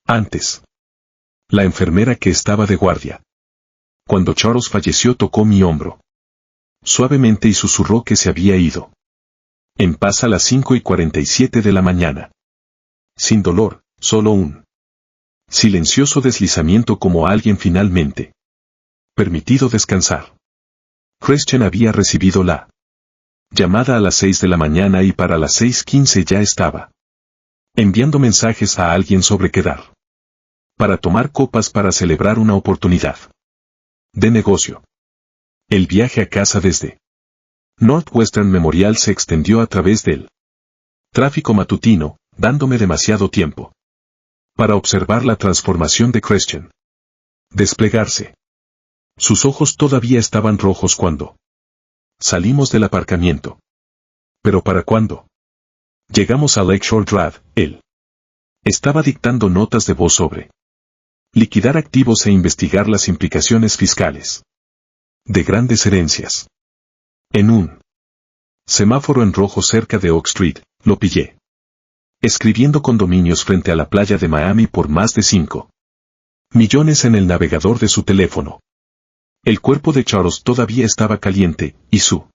antes. La enfermera que estaba de guardia. Cuando Charles falleció tocó mi hombro. Suavemente y susurró que se había ido. En paz a las 5:47 de la mañana. Sin dolor, solo un silencioso deslizamiento como alguien finalmente permitido descansar. Christian había recibido la llamada a las 6 de la mañana y para las 6:15 ya estaba enviando mensajes a alguien sobre quedar para tomar copas para celebrar una oportunidad de negocio. El viaje a casa desde Northwestern Memorial se extendió a través del tráfico matutino, dándome demasiado tiempo para observar la transformación de Christian desplegarse. Sus ojos todavía estaban rojos cuando salimos del aparcamiento. ¿Pero para cuándo? Llegamos a Lakeshore Drive, él estaba dictando notas de voz sobre liquidar activos e investigar las implicaciones fiscales de grandes herencias. En un semáforo en rojo cerca de Oak Street, lo pillé escribiendo condominios frente a la playa de Miami por más de 5 millones en el navegador de su teléfono. El cuerpo de Charles todavía estaba caliente, y su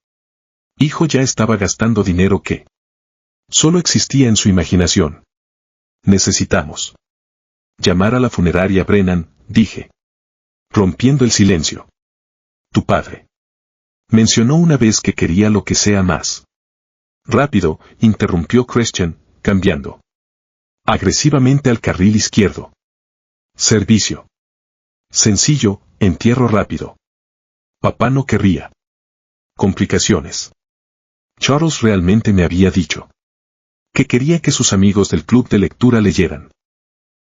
hijo ya estaba gastando dinero que solo existía en su imaginación. Necesitamos Llamar a la funeraria Brennan, dije. Rompiendo el silencio. Tu padre. Mencionó una vez que quería lo que sea más. Rápido, interrumpió Christian, cambiando. Agresivamente al carril izquierdo. Servicio. Sencillo, entierro rápido. Papá no querría. Complicaciones. Charles realmente me había dicho que quería que sus amigos del club de lectura leyeran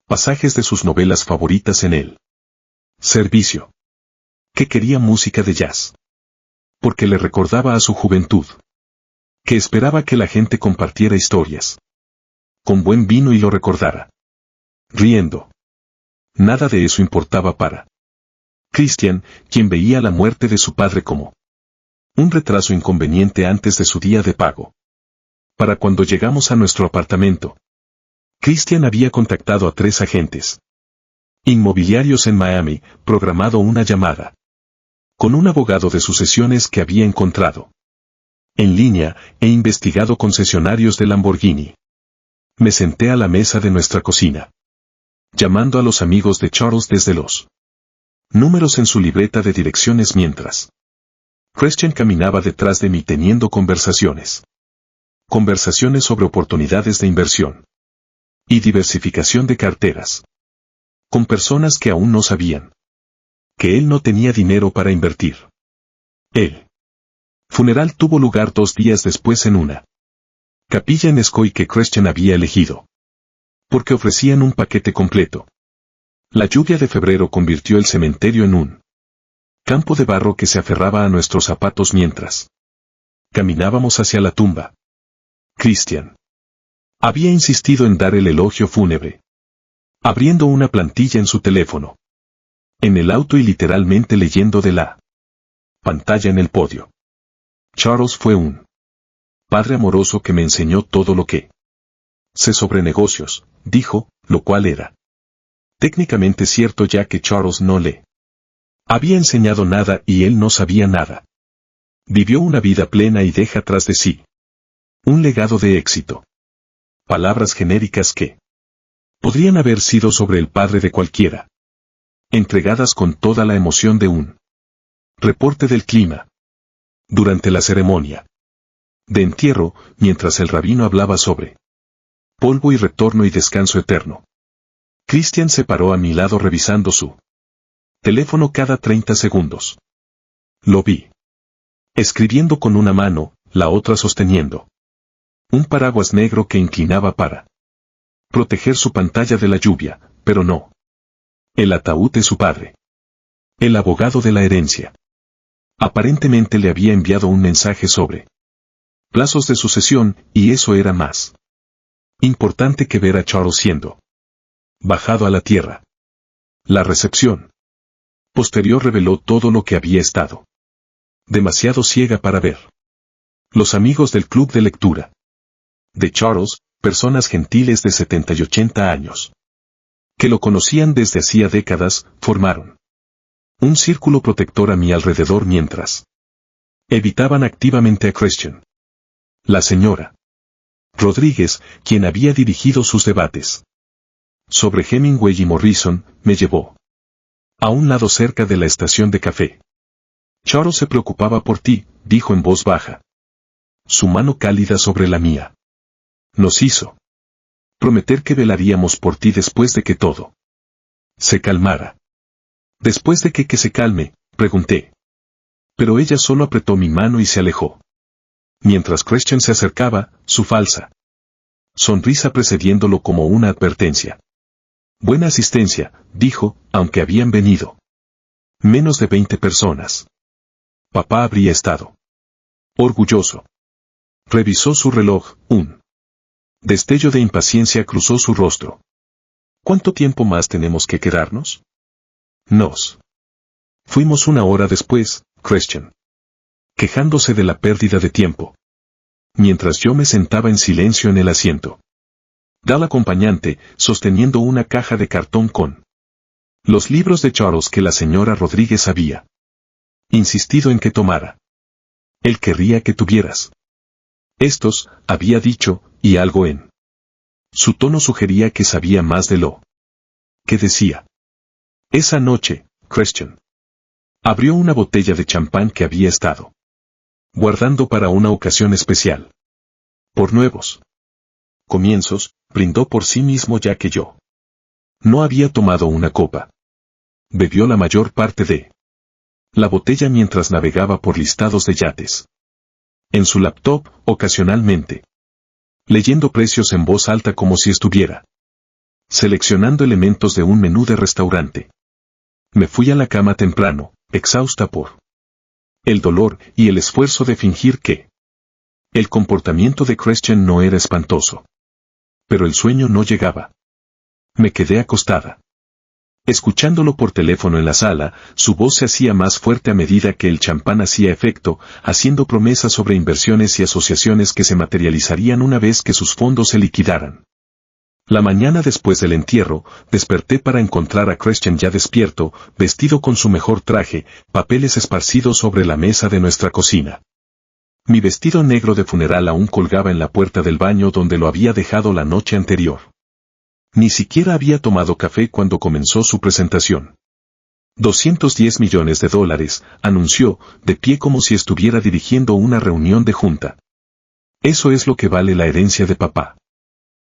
pasajes de sus novelas favoritas en el servicio. Que quería música de jazz. Porque le recordaba a su juventud. Que esperaba que la gente compartiera historias con buen vino y lo recordara. Riendo. Nada de eso importaba para Christian, quien veía la muerte de su padre como un retraso inconveniente antes de su día de pago. Para cuando llegamos a nuestro apartamento, Christian había contactado a 3 agentes inmobiliarios en Miami, programado una llamada con un abogado de sucesiones que había encontrado en línea e investigado concesionarios de Lamborghini. Me senté a la mesa de nuestra cocina, llamando a los amigos de Charles desde los números en su libreta de direcciones mientras Christian caminaba detrás de mí teniendo conversaciones sobre oportunidades de inversión y diversificación de carteras, con personas que aún no sabían que él no tenía dinero para invertir. El funeral tuvo lugar 2 días después en una capilla en Escoy que Christian había elegido, porque ofrecían un paquete completo. La lluvia de febrero convirtió el cementerio en un campo de barro que se aferraba a nuestros zapatos mientras caminábamos hacia la tumba. Christian había insistido en dar el elogio fúnebre, abriendo una plantilla en su teléfono, en el auto y literalmente leyendo de la pantalla en el podio. Charles fue un padre amoroso que me enseñó todo lo que sé sobre negocios, dijo, lo cual era técnicamente cierto ya que Charles no le había enseñado nada y él no sabía nada. Vivió una vida plena y deja tras de sí un legado de éxito. Palabras genéricas que podrían haber sido sobre el padre de cualquiera, entregadas con toda la emoción de un reporte del clima. Durante la ceremonia de entierro, mientras el rabino hablaba sobre polvo y retorno y descanso eterno, Christian se paró a mi lado revisando su teléfono cada 30 segundos. Lo vi escribiendo con una mano, la otra sosteniendo un paraguas negro que inclinaba para proteger su pantalla de la lluvia, pero no el ataúd de su padre. El abogado de la herencia aparentemente le había enviado un mensaje sobre plazos de sucesión, y eso era más importante que ver a Charles siendo bajado a la tierra. La recepción posterior reveló todo lo que había estado demasiado ciega para ver. Los amigos del club de lectura de Charles, personas gentiles de 70 y 80 años, que lo conocían desde hacía décadas, formaron un círculo protector a mi alrededor mientras evitaban activamente a Christian. La señora Rodríguez, quien había dirigido sus debates sobre Hemingway y Morrison, me llevó a un lado cerca de la estación de café. Charles se preocupaba por ti, dijo en voz baja, su mano cálida sobre la mía. Nos hizo prometer que velaríamos por ti después de que todo se calmara. Después de que se calme, pregunté. Pero ella solo apretó mi mano y se alejó. Mientras Christian se acercaba, su falsa sonrisa precediéndolo como una advertencia. Buena asistencia, dijo, aunque habían venido menos de 20 personas. Papá habría estado orgulloso. Revisó su reloj, un destello de impaciencia cruzó su rostro. ¿Cuánto tiempo más tenemos que quedarnos? Nos fuimos 1 hora después, Christian, quejándose de la pérdida de tiempo. Mientras yo me sentaba en silencio en el asiento del acompañante, sosteniendo una caja de cartón con los libros de Charles que la señora Rodríguez había insistido en que tomara. Él querría que tuvieras estos, había dicho, y algo en su tono sugería que sabía más de lo que decía: esa noche, Christian abrió una botella de champán que había estado guardando para una ocasión especial. Por nuevos comienzos, brindó por sí mismo ya que yo no había tomado una copa. Bebió la mayor parte de la botella mientras navegaba por listados de yates. En su laptop, ocasionalmente, leyendo precios en voz alta como si estuviera seleccionando elementos de un menú de restaurante. Me fui a la cama temprano, exhausta por el dolor y el esfuerzo de fingir que el comportamiento de Christian no era espantoso. Pero el sueño no llegaba. Me quedé acostada. Escuchándolo por teléfono en la sala, su voz se hacía más fuerte a medida que el champán hacía efecto, haciendo promesas sobre inversiones y asociaciones que se materializarían una vez que sus fondos se liquidaran. La mañana después del entierro, desperté para encontrar a Christian ya despierto, vestido con su mejor traje, papeles esparcidos sobre la mesa de nuestra cocina. Mi vestido negro de funeral aún colgaba en la puerta del baño donde lo había dejado la noche anterior. Ni siquiera había tomado café cuando comenzó su presentación. 210 millones de dólares, anunció, de pie como si estuviera dirigiendo una reunión de junta. Eso es lo que vale la herencia de papá.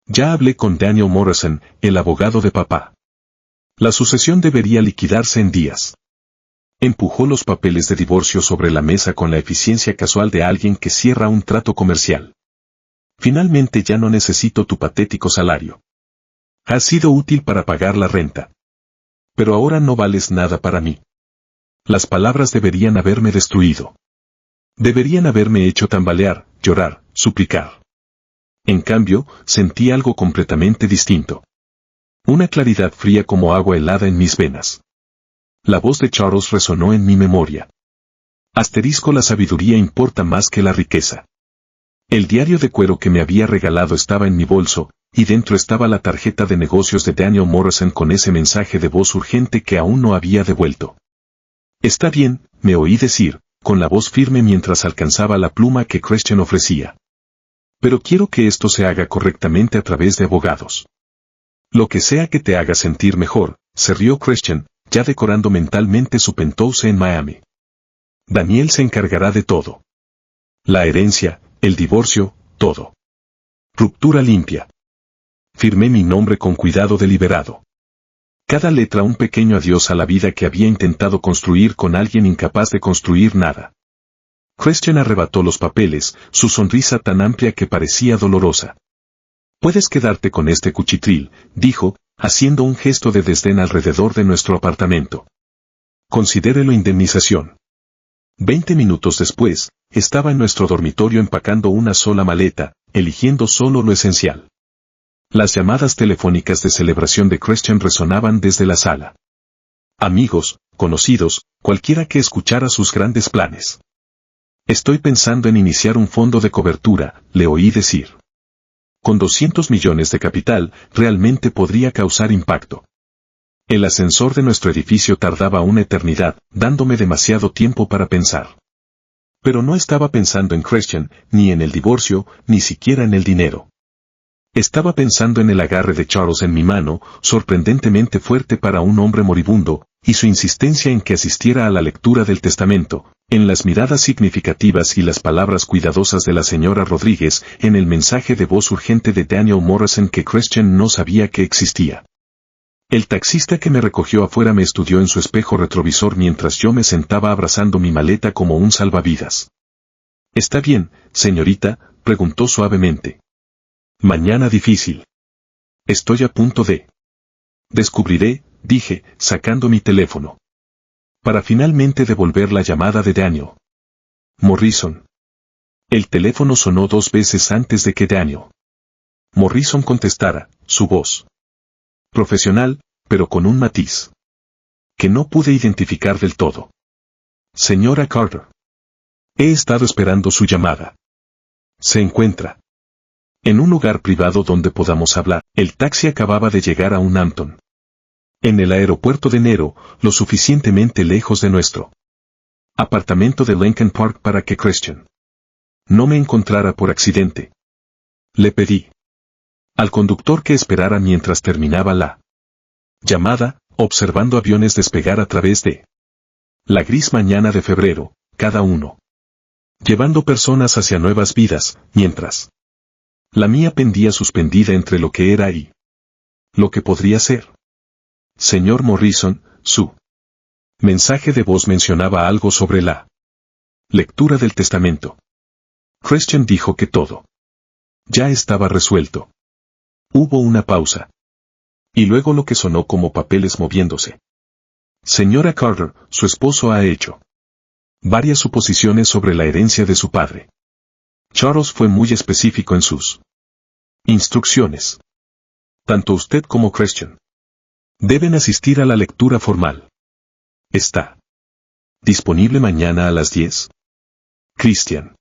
Ya hablé con Daniel Morrison, el abogado de papá. La sucesión debería liquidarse en días. Empujó los papeles de divorcio sobre la mesa con la eficiencia casual de alguien que cierra un trato comercial. Finalmente ya no necesito tu patético salario. Has sido útil para pagar la renta. Pero ahora no vales nada para mí. Las palabras deberían haberme destruido. Deberían haberme hecho tambalear, llorar, suplicar. En cambio, sentí algo completamente distinto. Una claridad fría como agua helada en mis venas. La voz de Charles resonó en mi memoria. Asterisco: la sabiduría importa más que la riqueza. El diario de cuero que me había regalado estaba en mi bolso, y dentro estaba la tarjeta de negocios de Daniel Morrison con ese mensaje de voz urgente que aún no había devuelto. Está bien, me oí decir, con la voz firme mientras alcanzaba la pluma que Christian ofrecía. Pero quiero que esto se haga correctamente a través de abogados. Lo que sea que te haga sentir mejor, se rió Christian, ya decorando mentalmente su penthouse en Miami. Daniel se encargará de todo. La herencia, el divorcio, todo. Ruptura limpia. Firmé mi nombre con cuidado deliberado. Cada letra un pequeño adiós a la vida que había intentado construir con alguien incapaz de construir nada. Christian arrebató los papeles, su sonrisa tan amplia que parecía dolorosa. Puedes quedarte con este cuchitril, dijo, haciendo un gesto de desdén alrededor de nuestro apartamento. Considérelo indemnización. 20 minutos después, estaba en nuestro dormitorio empacando una sola maleta, eligiendo solo lo esencial. Las llamadas telefónicas de celebración de Christian resonaban desde la sala. Amigos, conocidos, cualquiera que escuchara sus grandes planes. Estoy pensando en iniciar un fondo de cobertura, le oí decir. Con 200 millones de capital, realmente podría causar impacto. El ascensor de nuestro edificio tardaba una eternidad, dándome demasiado tiempo para pensar. Pero no estaba pensando en Christian, ni en el divorcio, ni siquiera en el dinero. Estaba pensando en el agarre de Charles en mi mano, sorprendentemente fuerte para un hombre moribundo, y su insistencia en que asistiera a la lectura del testamento, en las miradas significativas y las palabras cuidadosas de la señora Rodríguez, en el mensaje de voz urgente de Daniel Morrison que Christian no sabía que existía. El taxista que me recogió afuera me estudió en su espejo retrovisor mientras yo me sentaba abrazando mi maleta como un salvavidas. ¿Está bien, señorita?, preguntó suavemente. Mañana difícil. Estoy a punto de... Descubriré, dije, sacando mi teléfono. Para finalmente devolver la llamada de Daniel. Morrison. El teléfono sonó 2 veces antes de que Daniel Morrison contestara, su voz profesional, pero con un matiz que no pude identificar del todo. Señora Carter. He estado esperando su llamada. Se encuentra en un lugar privado donde podamos hablar. El taxi acababa de llegar a un Hampton. En el aeropuerto de Nero, lo suficientemente lejos de nuestro apartamento de Lincoln Park para que Christian no me encontrara por accidente. Le pedí al conductor que esperara mientras terminaba la Llamada, observando aviones despegar a través de la gris mañana de febrero, cada uno llevando personas hacia nuevas vidas, mientras la mía pendía suspendida entre lo que era y lo que podría ser. Señor Morrison, su mensaje de voz mencionaba algo sobre la lectura del testamento. Christian dijo que todo ya estaba resuelto. Hubo una pausa. Y luego lo que sonó como papeles moviéndose. Señora Carter, su esposo ha hecho varias suposiciones sobre la herencia de su padre. Charles fue muy específico en sus instrucciones. Tanto usted como Christian deben asistir a la lectura formal. Está disponible mañana a las 10. Christian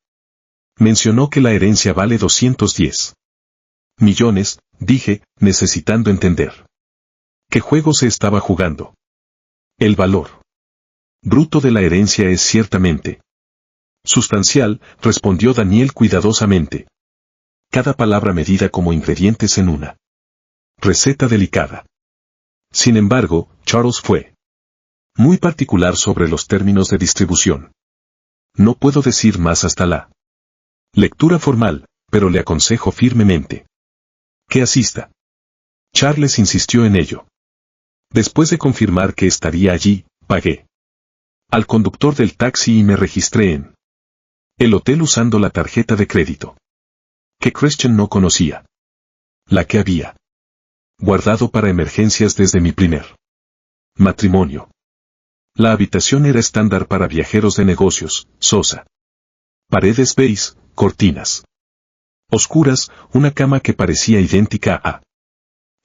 mencionó que la herencia vale 210 millones, dije, necesitando entender qué juego se estaba jugando. El valor bruto de la herencia es ciertamente sustancial, respondió Daniel cuidadosamente. Cada palabra medida como ingredientes en una receta delicada. Sin embargo, Charles fue muy particular sobre los términos de distribución. No puedo decir más hasta la lectura formal, pero le aconsejo firmemente que asista. Charles insistió en ello. Después de confirmar que estaría allí, pagué al conductor del taxi y me registré en el hotel usando la tarjeta de crédito que Christian no conocía. La que había guardado para emergencias desde mi primer matrimonio. La habitación era estándar para viajeros de negocios, sosa. Paredes beige, cortinas oscuras, una cama que parecía idéntica a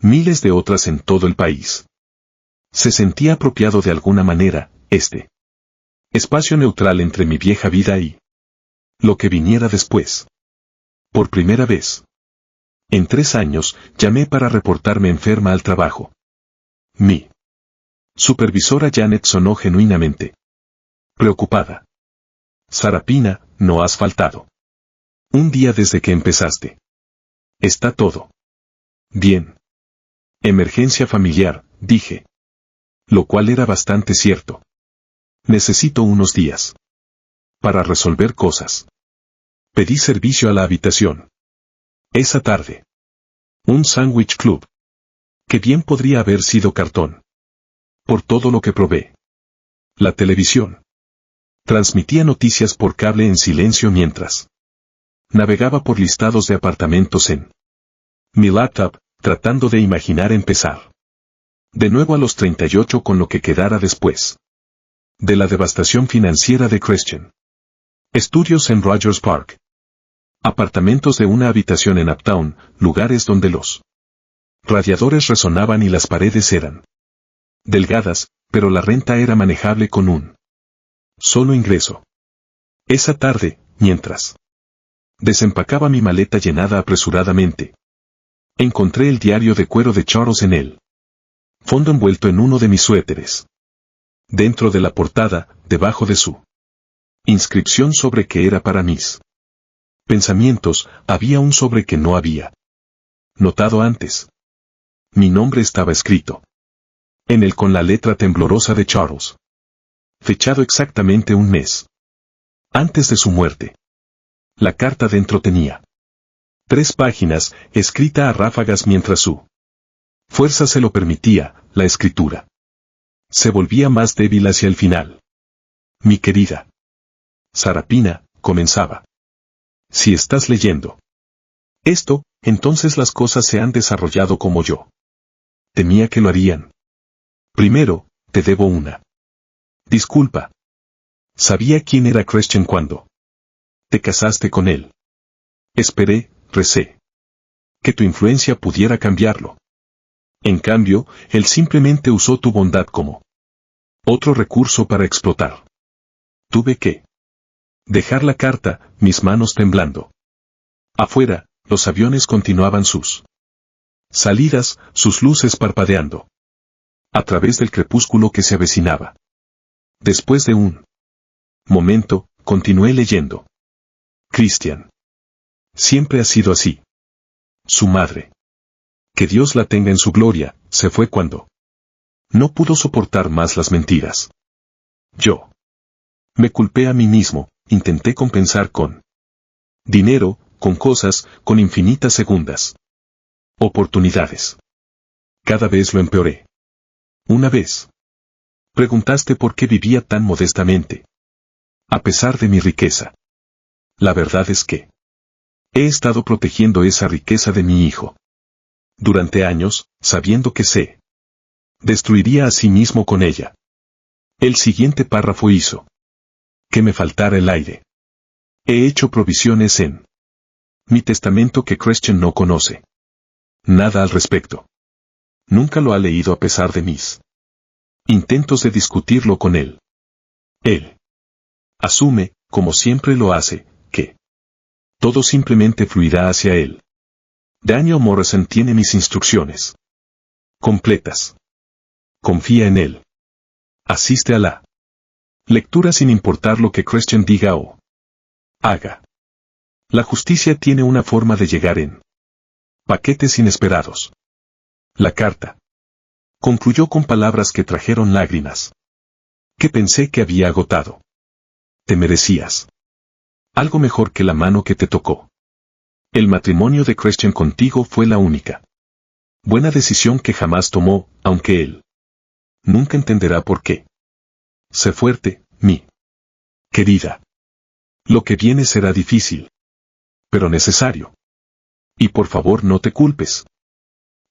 miles de otras en todo el país. Se sentía apropiado de alguna manera, este espacio neutral entre mi vieja vida y lo que viniera después. Por primera vez en 3 años, llamé para reportarme enferma al trabajo. Mi supervisora Janet sonó genuinamente preocupada. Sarapina, no has faltado un día desde que empezaste. Está todo bien. Emergencia familiar, dije. Lo cual era bastante cierto. Necesito unos días para resolver cosas. Pedí servicio a la habitación. Esa tarde. Un sándwich club. Que bien podría haber sido cartón. Por todo lo que probé. La televisión transmitía noticias por cable en silencio mientras navegaba por listados de apartamentos en mi laptop, tratando de imaginar empezar de nuevo a los 38 con lo que quedara después de la devastación financiera de Christian. Estudios en Rogers Park. Apartamentos de una habitación en Uptown, lugares donde los radiadores resonaban y las paredes eran delgadas, pero la renta era manejable con un solo ingreso. Esa tarde, mientras desempacaba mi maleta llenada apresuradamente, encontré el diario de cuero de Charles en el fondo envuelto en uno de mis suéteres. Dentro de la portada, debajo de su inscripción sobre que era para mis pensamientos, había un sobre que no había notado antes. Mi nombre estaba escrito en él con la letra temblorosa de Charles. Fechado exactamente un mes antes de su muerte. La carta dentro tenía 3 páginas, escrita a ráfagas mientras su fuerza se lo permitía, la escritura se volvía más débil hacia el final. Mi querida Sarapina, comenzaba. Si estás leyendo esto, entonces las cosas se han desarrollado como yo temía que lo harían. Primero, te debo una disculpa. Sabía quién era Christian cuando te casaste con él. Esperé, recé, que tu influencia pudiera cambiarlo. En cambio, él simplemente usó tu bondad como otro recurso para explotar. Tuve que dejar la carta, mis manos temblando. Afuera, los aviones continuaban sus salidas, sus luces parpadeando a través del crepúsculo que se avecinaba. Después de un momento, continué leyendo. Christian. Siempre ha sido así. Su madre, que Dios la tenga en su gloria, se fue cuando No pudo soportar más las mentiras. Yo me culpé a mí mismo, intenté compensar con dinero, con cosas, con infinitas segundas oportunidades. Cada vez lo empeoré. Una vez preguntaste por qué vivía tan modestamente, a pesar de mi riqueza. La verdad es que he estado protegiendo esa riqueza de mi hijo durante años, sabiendo que se destruiría a sí mismo con ella. El siguiente párrafo hizo que me faltara el aire. He hecho provisiones en mi testamento que Christian no conoce nada al respecto. Nunca lo ha leído a pesar de mis intentos de discutirlo con él. Él asume, como siempre lo hace, que todo simplemente fluirá hacia él. Daniel Morrison tiene mis instrucciones completas. Confía en él. Asiste a la lectura sin importar lo que Christian diga o haga. La justicia tiene una forma de llegar en paquetes inesperados. La carta concluyó con palabras que trajeron lágrimas. Que pensé que había agotado. Te merecías algo mejor que la mano que te tocó. El matrimonio de Christian contigo fue la única buena decisión que jamás tomó, aunque él nunca entenderá por qué. Sé fuerte, mi querida. Lo que viene será difícil, pero necesario. Y por favor no te culpes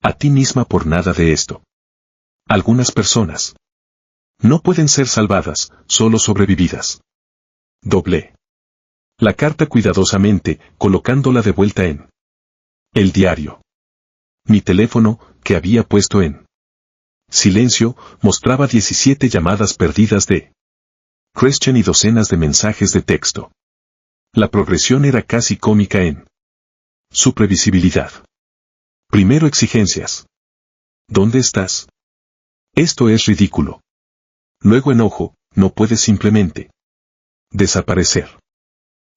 a ti misma por nada de esto. Algunas personas no pueden ser salvadas, solo sobrevividas. Doblé la carta cuidadosamente, colocándola de vuelta en el diario. Mi teléfono, que había puesto en silencio, mostraba 17 llamadas perdidas de Christian y docenas de mensajes de texto. La progresión era casi cómica en su previsibilidad. Primero exigencias. ¿Dónde estás? Esto es ridículo. Luego enojo, no puedes simplemente desaparecer.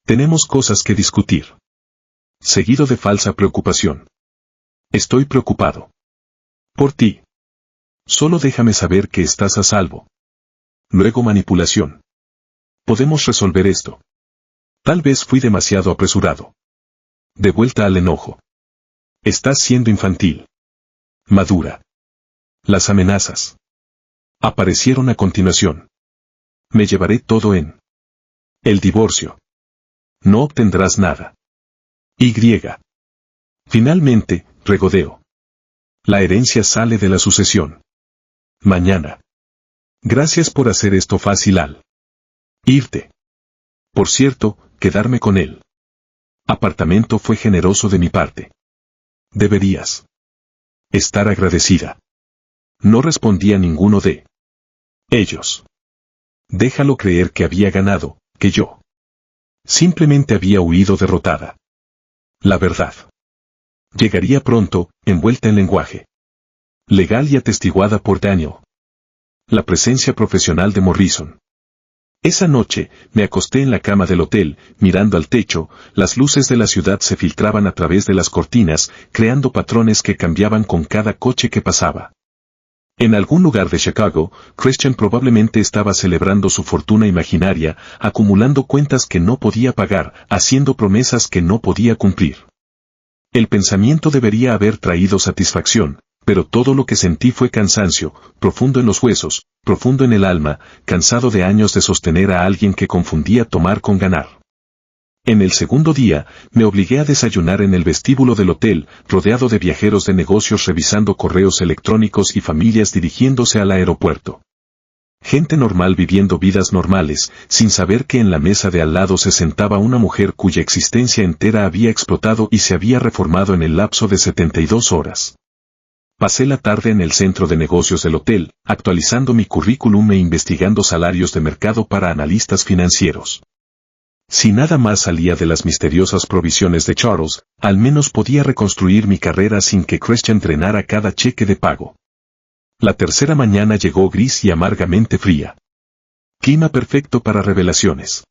Tenemos cosas que discutir. Seguido de falsa preocupación. Estoy preocupado por ti. Solo déjame saber que estás a salvo. Luego manipulación. Podemos resolver esto. Tal vez fui demasiado apresurado. De vuelta al enojo. Estás siendo infantil. Madura. Las amenazas aparecieron a continuación. Me llevaré todo en el divorcio. No obtendrás nada. Y. Finalmente, regodeo. La herencia sale de la sucesión. Mañana. Gracias por hacer esto fácil al irte. Por cierto, quedarme con él. Apartamento fue generoso de mi parte. Deberías estar agradecida. No respondí a ninguno de ellos. Déjalo creer que había ganado, que yo simplemente había huido derrotada. La verdad llegaría pronto, envuelta en lenguaje legal y atestiguada por Daniel. La presencia profesional de Morrison. Esa noche, me acosté en la cama del hotel, mirando al techo, las luces de la ciudad se filtraban a través de las cortinas, creando patrones que cambiaban con cada coche que pasaba. En algún lugar de Chicago, Christian probablemente estaba celebrando su fortuna imaginaria, acumulando cuentas que no podía pagar, haciendo promesas que no podía cumplir. El pensamiento debería haber traído satisfacción, pero todo lo que sentí fue cansancio, profundo en los huesos, profundo en el alma, cansado de años de sostener a alguien que confundía tomar con ganar. En el segundo día, me obligué a desayunar en el vestíbulo del hotel, rodeado de viajeros de negocios revisando correos electrónicos y familias dirigiéndose al aeropuerto. Gente normal viviendo vidas normales, sin saber que en la mesa de al lado se sentaba una mujer cuya existencia entera había explotado y se había reformado en el lapso de 72 horas. Pasé la tarde en el centro de negocios del hotel, actualizando mi currículum e investigando salarios de mercado para analistas financieros. Si nada más salía de las misteriosas provisiones de Charles, al menos podía reconstruir mi carrera sin que Christian drenara cada cheque de pago. La tercera mañana llegó gris y amargamente fría. Clima perfecto para revelaciones.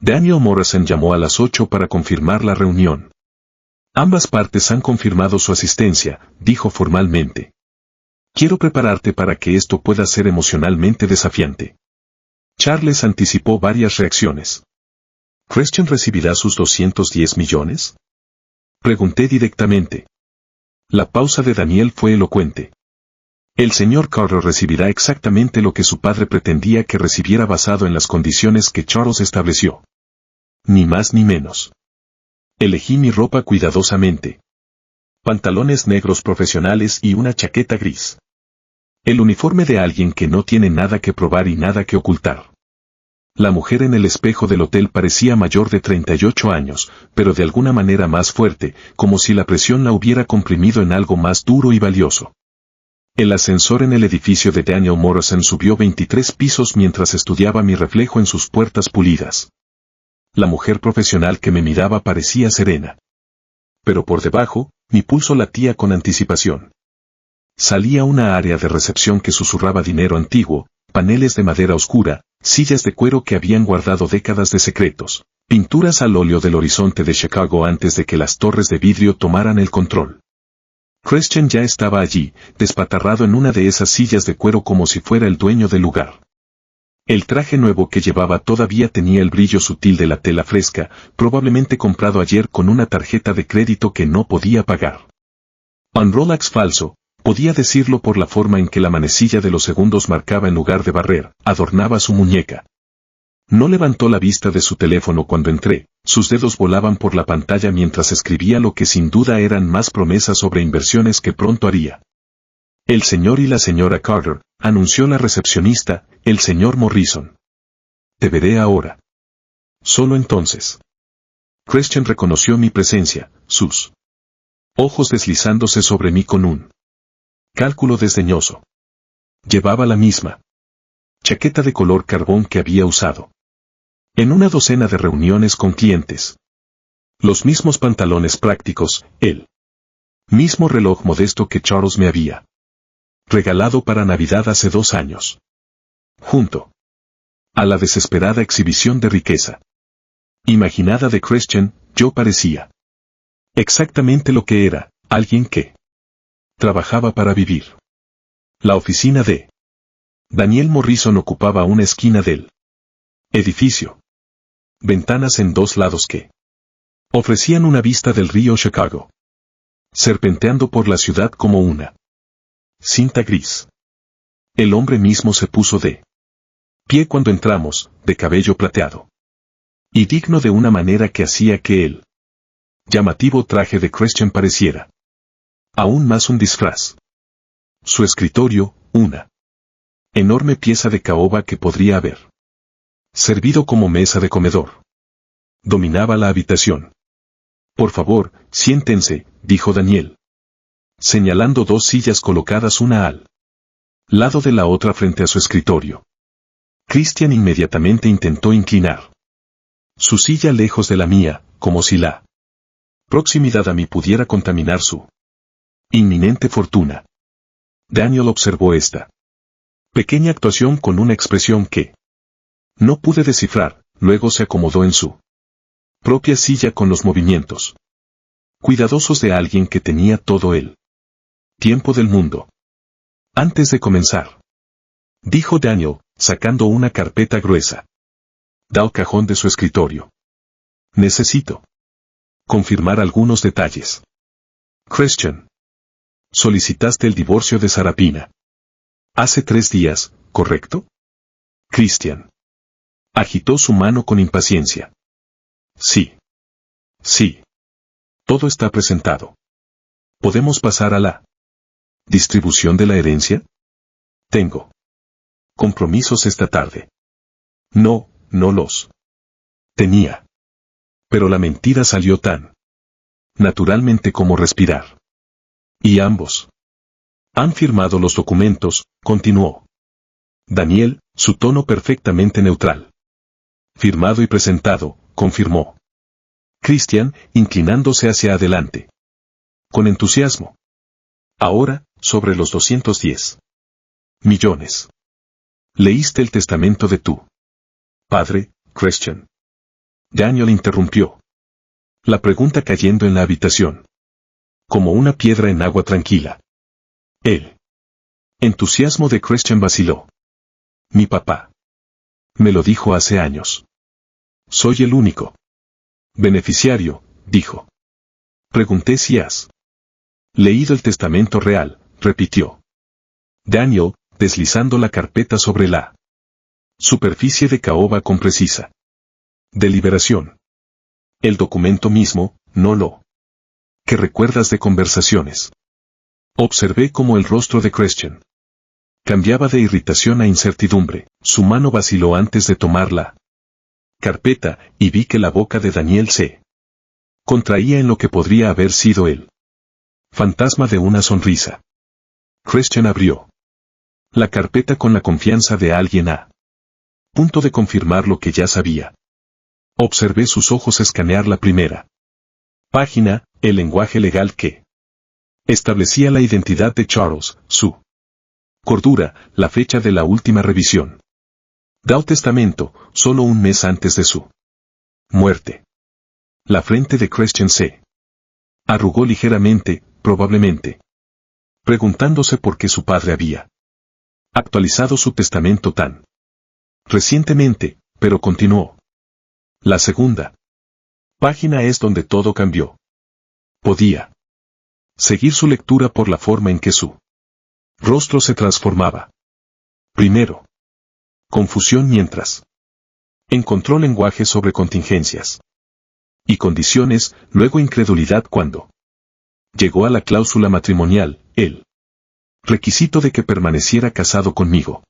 Daniel Morrison llamó a las 8 para confirmar la reunión. Ambas partes han confirmado su asistencia, dijo formalmente. Quiero prepararte para que esto pueda ser emocionalmente desafiante. Charles anticipó varias reacciones. ¿Christian recibirá sus 210 millones? Pregunté directamente. La pausa de Daniel fue elocuente. El señor Carter recibirá exactamente lo que su padre pretendía que recibiera basado en las condiciones que Charles estableció. Ni más ni menos. Elegí mi ropa cuidadosamente. Pantalones negros profesionales y una chaqueta gris. El uniforme de alguien que no tiene nada que probar y nada que ocultar. La mujer en el espejo del hotel parecía mayor de 38 años, pero de alguna manera más fuerte, como si la presión la hubiera comprimido en algo más duro y valioso. El ascensor en el edificio de Daniel Morrison subió 23 pisos mientras estudiaba mi reflejo en sus puertas pulidas. La mujer profesional que me miraba parecía serena. Pero por debajo, mi pulso latía con anticipación. Salía una área de recepción que susurraba dinero antiguo, paneles de madera oscura, sillas de cuero que habían guardado décadas de secretos, pinturas al óleo del horizonte de Chicago antes de que las torres de vidrio tomaran el control. Christian ya estaba allí, despatarrado en una de esas sillas de cuero como si fuera el dueño del lugar. El traje nuevo que llevaba todavía tenía el brillo sutil de la tela fresca, probablemente comprado ayer con una tarjeta de crédito que no podía pagar. Un Rolex falso, podía decirlo por la forma en que la manecilla de los segundos marcaba en lugar de barrer, adornaba su muñeca. No levantó la vista de su teléfono cuando entré, sus dedos volaban por la pantalla mientras escribía lo que sin duda eran más promesas sobre inversiones que pronto haría. El señor y la señora Carter, anunció la recepcionista, el señor Morrison. Te veré ahora. Solo entonces. Christian reconoció mi presencia, sus ojos deslizándose sobre mí con un cálculo desdeñoso. Llevaba la misma chaqueta de color carbón que había usado en una docena de reuniones con clientes. Los mismos pantalones prácticos, el mismo reloj modesto que Charles me había regalado para Navidad hace 2 años. Junto a la desesperada exhibición de riqueza imaginada de Christian, yo parecía exactamente lo que era, alguien que trabajaba para vivir. La oficina de Daniel Morrison ocupaba una esquina del edificio. Ventanas en 2 lados que ofrecían una vista del río Chicago, serpenteando por la ciudad como una cinta gris. El hombre mismo se puso de pie cuando entramos, de cabello plateado y digno de una manera que hacía que el llamativo traje de Christian pareciera aún más un disfraz. Su escritorio, una enorme pieza de caoba que podría haber servido como mesa de comedor, dominaba la habitación. Por favor, siéntense, dijo Daniel, señalando 2 sillas colocadas una al lado de la otra frente a su escritorio. Christian inmediatamente intentó inclinar su silla lejos de la mía, como si la proximidad a mí pudiera contaminar su inminente fortuna. Daniel observó esta pequeña actuación con una expresión que no pude descifrar, luego se acomodó en su propia silla con los movimientos cuidadosos de alguien que tenía todo el tiempo del mundo. Antes de comenzar, dijo Daniel, sacando una carpeta gruesa del cajón de su escritorio. Necesito confirmar algunos detalles. Christian, solicitaste el divorcio de Sarapina hace 3 días, ¿correcto? Christian agitó su mano con impaciencia. Sí. Sí. Todo está presentado. ¿Podemos pasar a la distribución de la herencia? Tengo compromisos esta tarde. No los tenía. Pero la mentira salió tan naturalmente como respirar. Y ambos han firmado los documentos, continuó Daniel, su tono perfectamente neutral. Firmado y presentado, confirmó Christian, inclinándose hacia adelante. Con entusiasmo. Ahora, sobre los 210 millones. ¿Leíste el testamento de tu padre, Christian? Daniel interrumpió. La pregunta cayendo en la habitación. Como una piedra en agua tranquila. Él Entusiasmo de Christian vaciló. Mi papá. Me lo dijo hace años. Soy el único beneficiario, dijo. Pregunté si has leído el testamento real, repitió Daniel, deslizando la carpeta sobre la superficie de caoba con precisa deliberación. El documento mismo, no lo que recuerdas de conversaciones. Observé cómo el rostro de Christian cambiaba de irritación a incertidumbre, su mano vaciló antes de tomar la carpeta, y vi que la boca de Daniel se contraía en lo que podría haber sido el fantasma de una sonrisa. Christian abrió la carpeta con la confianza de alguien a punto de confirmar lo que ya sabía. Observé sus ojos escanear la primera página, el lenguaje legal que establecía la identidad de Charles, su cordura, la fecha de la última revisión. Dao testamento, solo un mes antes de su muerte. La frente de Christian se arrugó ligeramente, probablemente preguntándose por qué su padre había actualizado su testamento tan recientemente, pero continuó. La segunda página es donde todo cambió. Podía seguir su lectura por la forma en que su rostro se transformaba. Primero, confusión mientras encontró lenguaje sobre contingencias y condiciones, luego incredulidad cuando llegó a la cláusula matrimonial, el requisito de que permaneciera casado conmigo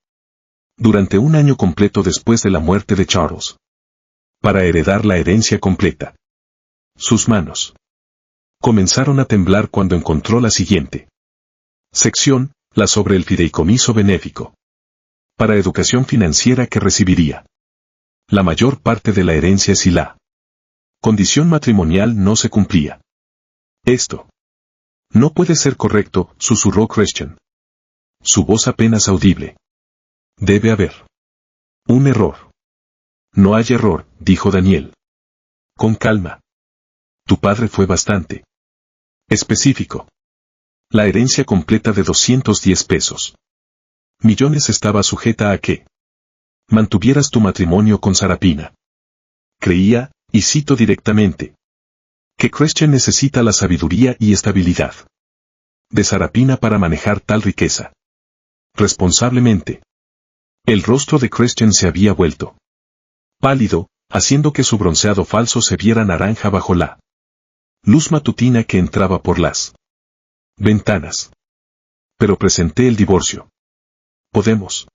durante un año completo después de la muerte de Charles, para heredar la herencia completa. Sus manos comenzaron a temblar cuando encontró la siguiente sección, la sobre el fideicomiso benéfico para educación financiera que recibiría la mayor parte de la herencia si la condición matrimonial no se cumplía. Esto no puede ser correcto, susurró Christian. Su voz apenas audible. Debe haber un error. No hay error, dijo Daniel. Con calma. Tu padre fue bastante específico. La herencia completa de 210 pesos. Millones estaba sujeta a que mantuvieras tu matrimonio con Sarapina. Creía, y cito directamente, que Christian necesita la sabiduría y estabilidad de Sarapina para manejar tal riqueza responsablemente. El rostro de Christian se había vuelto pálido, haciendo que su bronceado falso se viera naranja bajo la luz matutina que entraba por las ventanas. Pero presenté el divorcio. Podemos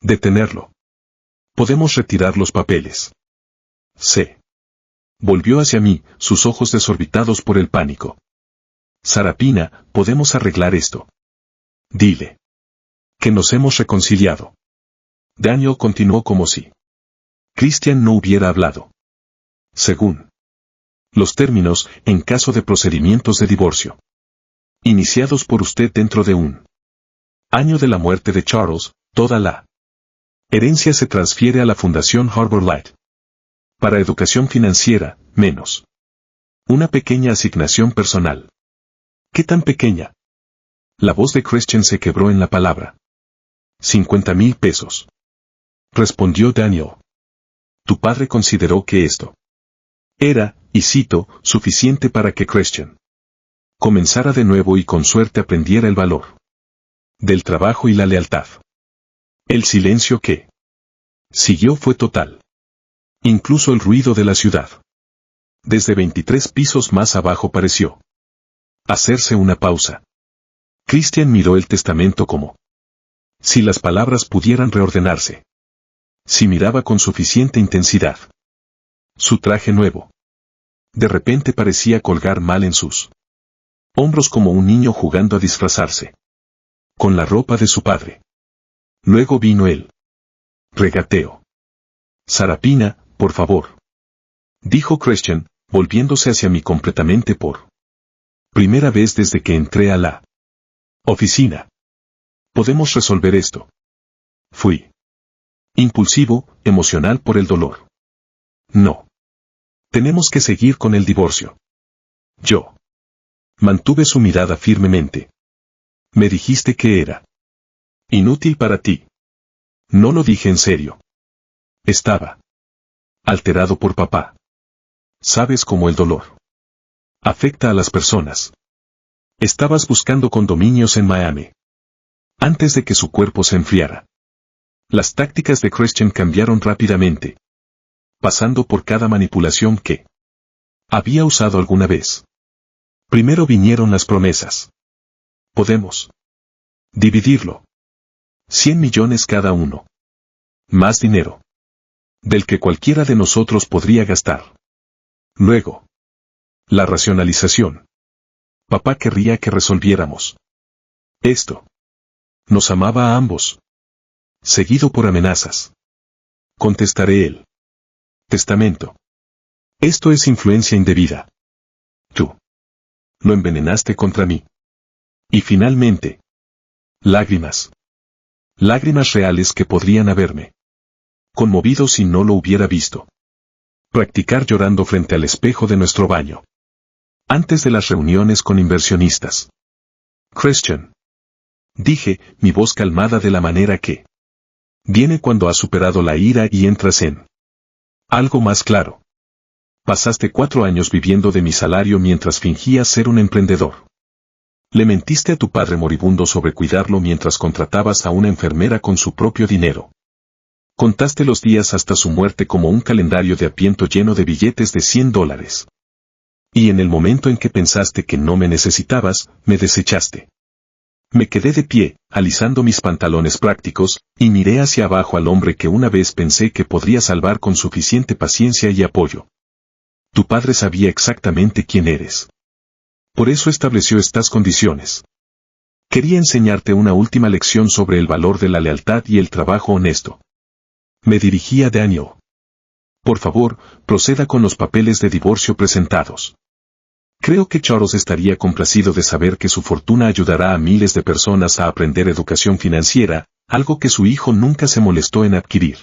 detenerlo. Podemos retirar los papeles. Se volvió hacia mí, sus ojos desorbitados por el pánico. Sarapina, podemos arreglar esto. Dile que nos hemos reconciliado. Daniel continuó como si Christian no hubiera hablado. Según los términos, en caso de procedimientos de divorcio iniciados por usted dentro de un año de la muerte de Charles, toda la herencia se transfiere a la Fundación Harbor Light. Para educación financiera, menos una pequeña asignación personal. ¿Qué tan pequeña? La voz de Christian se quebró en la palabra. 50,000 pesos. Respondió Daniel. Tu padre consideró que esto era, y cito, suficiente para que Christian comenzara de nuevo y con suerte aprendiera el valor del trabajo y la lealtad. El silencio que siguió fue total. Incluso el ruido de la ciudad. Desde 23 pisos más abajo pareció hacerse una pausa. Christian miró el testamento como si las palabras pudieran reordenarse. Si miraba con suficiente intensidad. Su traje nuevo. De repente parecía colgar mal en sus hombros como un niño jugando a disfrazarse con la ropa de su padre. Luego vino el regateo. Sarapina, por favor. Dijo Christian, volviéndose hacia mí completamente por primera vez desde que entré a la oficina. Podemos resolver esto. Fui impulsivo, emocional por el dolor. No. Tenemos que seguir con el divorcio. Yo mantuve su mirada firmemente. Me dijiste que era Inútil para ti. No lo dije en serio. Estaba alterado por papá. Sabes cómo el dolor afecta a las personas. Estabas buscando condominios en Miami. Antes de que su cuerpo se enfriara. Las tácticas de Christian cambiaron rápidamente. Pasando por cada manipulación que había usado alguna vez. Primero vinieron las promesas. Podemos dividirlo. 100 millones cada uno. Más dinero. Del que cualquiera de nosotros podría gastar. Luego. La racionalización. Papá querría que resolviéramos esto. Nos amaba a ambos. Seguido por amenazas. Contestaré el testamento. Esto es influencia indebida. Tú lo envenenaste contra mí. Y finalmente. Lágrimas. Lágrimas reales que podrían haberme conmovido si no lo hubiera visto. Practicar llorando frente al espejo de nuestro baño. Antes de las reuniones con inversionistas. Christian. Dije, mi voz calmada de la manera que viene cuando has superado la ira y entras en algo más claro. Pasaste 4 años viviendo de mi salario mientras fingías ser un emprendedor. Le mentiste a tu padre moribundo sobre cuidarlo mientras contratabas a una enfermera con su propio dinero. Contaste los días hasta su muerte como un calendario de apiento lleno de billetes de $100. Y en el momento en que pensaste que no me necesitabas, me desechaste. Me quedé de pie, alisando mis pantalones prácticos, y miré hacia abajo al hombre que una vez pensé que podría salvar con suficiente paciencia y apoyo. Tu padre sabía exactamente quién eres. Por eso estableció estas condiciones. Quería enseñarte una última lección sobre el valor de la lealtad y el trabajo honesto. Me dirigí a Daniel. Por favor, proceda con los papeles de divorcio presentados. Creo que Charles estaría complacido de saber que su fortuna ayudará a miles de personas a aprender educación financiera, algo que su hijo nunca se molestó en adquirir.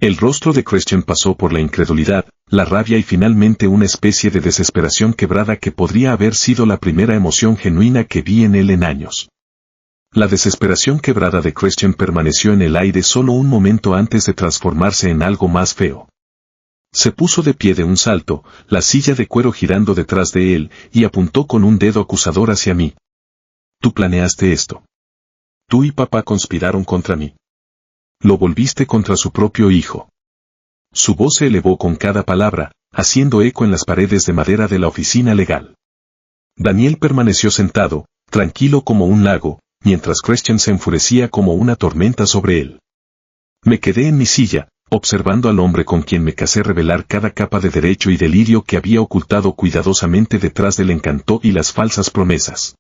El rostro de Christian pasó por la incredulidad, la rabia y finalmente una especie de desesperación quebrada que podría haber sido la primera emoción genuina que vi en él en años. La desesperación quebrada de Christian permaneció en el aire solo un momento antes de transformarse en algo más feo. Se puso de pie de un salto, la silla de cuero girando detrás de él, y apuntó con un dedo acusador hacia mí. Tú planeaste esto. Tú y papá conspiraron contra mí. Lo volviste contra su propio hijo. Su voz se elevó con cada palabra, haciendo eco en las paredes de madera de la oficina legal. Daniel permaneció sentado, tranquilo como un lago, mientras Christian se enfurecía como una tormenta sobre él. Me quedé en mi silla, observando al hombre con quien me casé revelar cada capa de derecho y delirio que había ocultado cuidadosamente detrás del encanto y las falsas promesas.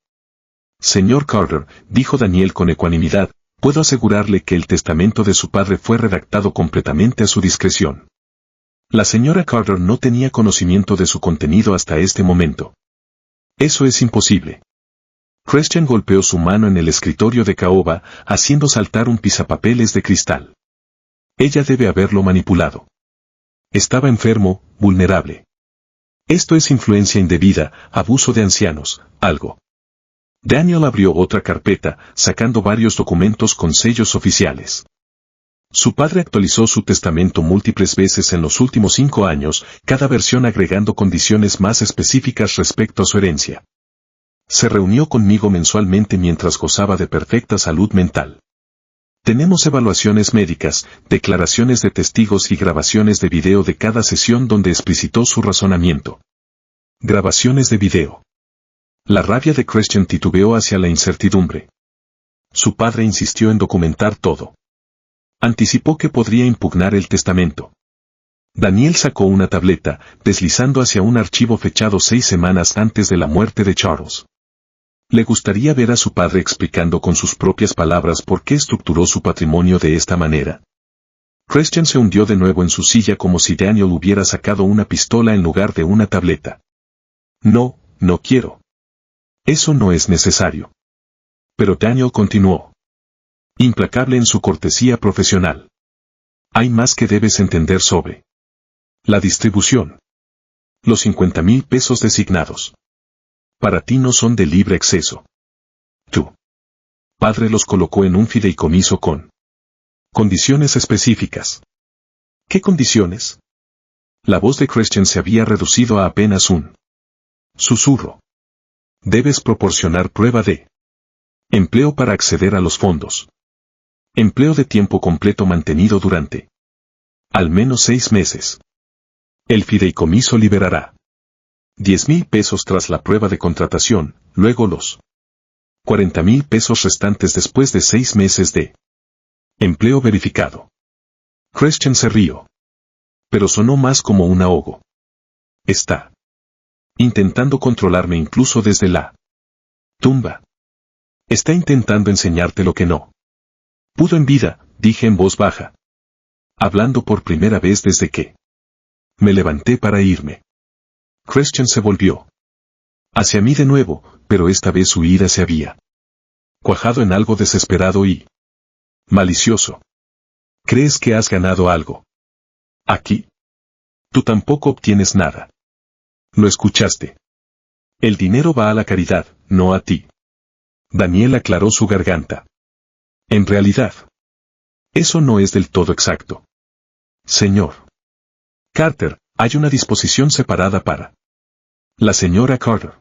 Señor Carter, dijo Daniel con ecuanimidad, puedo asegurarle que el testamento de su padre fue redactado completamente a su discreción. La señora Carter no tenía conocimiento de su contenido hasta este momento. Eso es imposible. Christian golpeó su mano en el escritorio de caoba, haciendo saltar un pisapapeles de cristal. Ella debe haberlo manipulado. Estaba enfermo, vulnerable. Esto es influencia indebida, abuso de ancianos, algo. Daniel abrió otra carpeta, sacando varios documentos con sellos oficiales. Su padre actualizó su testamento múltiples veces en los últimos 5 años, cada versión agregando condiciones más específicas respecto a su herencia. Se reunió conmigo mensualmente mientras gozaba de perfecta salud mental. Tenemos evaluaciones médicas, declaraciones de testigos y grabaciones de video de cada sesión donde explicitó su razonamiento. Grabaciones de video. La rabia de Christian titubeó hacia la incertidumbre. Su padre insistió en documentar todo. Anticipó que podría impugnar el testamento. Daniel sacó una tableta, deslizando hacia un archivo fechado 6 semanas antes de la muerte de Charles. Le gustaría ver a su padre explicando con sus propias palabras por qué estructuró su patrimonio de esta manera. Christian se hundió de nuevo en su silla como si Daniel hubiera sacado una pistola en lugar de una tableta. No, no quiero. Eso no es necesario. Pero Daniel continuó. Implacable en su cortesía profesional. Hay más que debes entender sobre la distribución. Los 50,000 pesos designados. Para ti no son de libre acceso. Tú padre los colocó en un fideicomiso con condiciones específicas. ¿Qué condiciones? La voz de Christian se había reducido a apenas un susurro. Debes proporcionar prueba de empleo para acceder a los fondos. Empleo de tiempo completo mantenido durante al menos 6 meses. El fideicomiso liberará 10,000 pesos tras la prueba de contratación, luego los 40,000 pesos restantes después de 6 meses de empleo verificado. Christian se rió. Pero sonó más como un ahogo. Está intentando controlarme incluso desde la tumba. Está intentando enseñarte lo que no pudo en vida, dije en voz baja. Hablando por primera vez desde que me levanté para irme. Christian se volvió hacia mí de nuevo, pero esta vez su ira se había cuajado en algo desesperado y malicioso. ¿Crees que has ganado algo? Aquí. Tú tampoco obtienes nada. Lo escuchaste. El dinero va a la caridad, no a ti. Daniel aclaró su garganta. En realidad, eso no es del todo exacto. Señor Carter, hay una disposición separada para la señora Carter.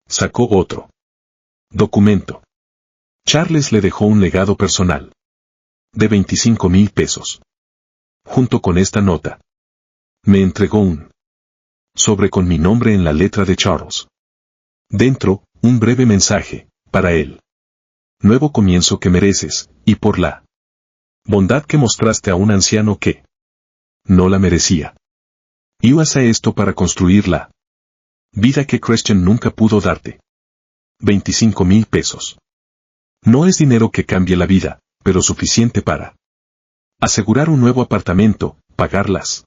Sacó otro documento. Charles le dejó un legado personal de 25,000 pesos. Junto con esta nota, me entregó un sobre con mi nombre en la letra de Charles. Dentro, un breve mensaje, para él. Nuevo comienzo que mereces, y por la bondad que mostraste a un anciano que no la merecía. Y usa esto para construir la vida que Christian nunca pudo darte. 25,000 pesos. No es dinero que cambie la vida, pero suficiente para asegurar un nuevo apartamento, pagar las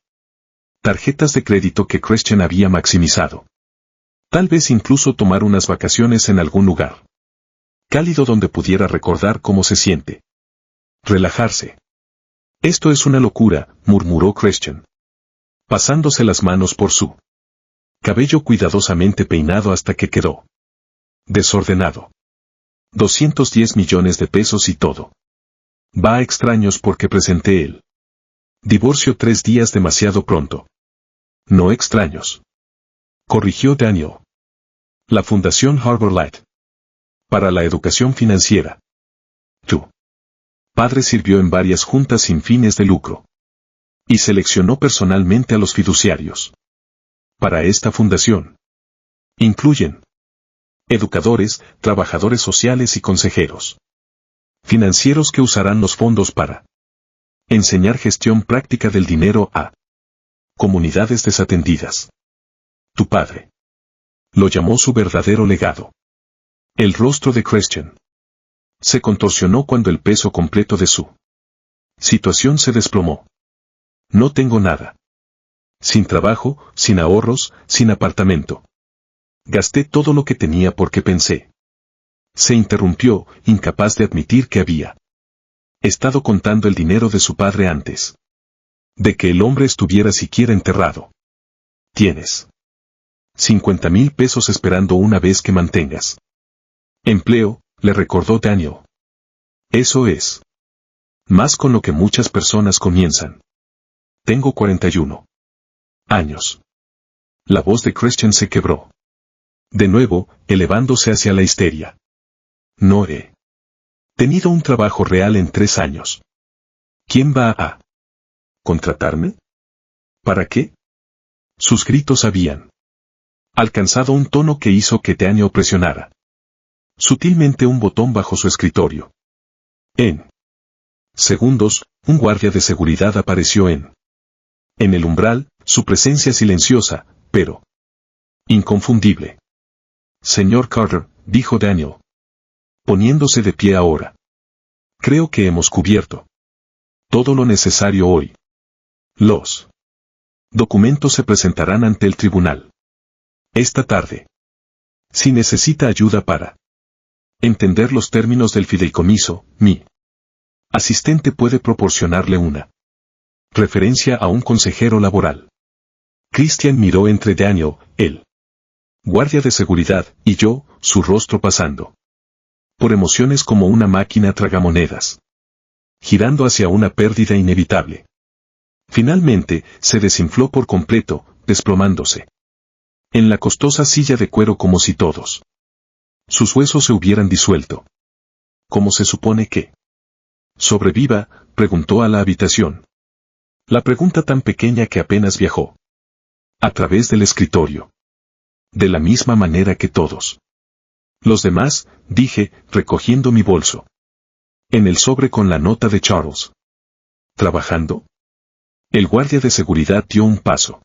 tarjetas de crédito que Christian había maximizado. Tal vez incluso tomar unas vacaciones en algún lugar cálido donde pudiera recordar cómo se siente. Relajarse. Esto es una locura, murmuró Christian, pasándose las manos por su cabello cuidadosamente peinado hasta que quedó desordenado. 210 millones de pesos y todo. Va a extraños porque presenté el divorcio 3 días demasiado pronto. No extraños. Corrigió Daniel. La Fundación Harbor Light. Para la educación financiera. Tu padre sirvió en varias juntas sin fines de lucro. Y seleccionó personalmente a los fiduciarios. Para esta fundación. Incluyen educadores, trabajadores sociales y consejeros financieros que usarán los fondos para enseñar gestión práctica del dinero a comunidades desatendidas. Tu padre lo llamó su verdadero legado. El rostro de Christian se contorsionó cuando el peso completo de su situación se desplomó. No tengo nada. Sin trabajo, sin ahorros, sin apartamento. Gasté todo lo que tenía porque pensé. Se interrumpió, incapaz de admitir que había estado contando el dinero de su padre antes de que el hombre estuviera siquiera enterrado. Tienes 50,000 pesos esperando una vez que mantengas empleo, le recordó Daniel. Eso es más con lo que muchas personas comienzan. Tengo 41 años. La voz de Christian se quebró. De nuevo, elevándose hacia la histeria. No he tenido un trabajo real en 3 años. ¿Quién va a contratarme? ¿Para qué? Sus gritos habían alcanzado un tono que hizo que Daniel presionara sutilmente un botón bajo su escritorio. En segundos, un guardia de seguridad apareció en el umbral, su presencia silenciosa, pero inconfundible. Señor Carter, dijo Daniel, poniéndose de pie ahora. Creo que hemos cubierto todo lo necesario hoy. Los documentos se presentarán ante el tribunal esta tarde. Si necesita ayuda para entender los términos del fideicomiso, mi asistente puede proporcionarle una referencia a un consejero laboral. Christian miró entre Daniel, el guardia de seguridad, y yo, su rostro pasando Por emociones como una máquina tragamonedas. Girando hacia una pérdida inevitable. Finalmente, se desinfló por completo, desplomándose. En la costosa silla de cuero como si todos sus huesos se hubieran disuelto. ¿Cómo se supone que sobreviva? Preguntó a la habitación. La pregunta tan pequeña que apenas viajó a través del escritorio. De la misma manera que todos los demás, dije, recogiendo mi bolso. En el sobre con la nota de Charles. ¿Trabajando? El guardia de seguridad dio un paso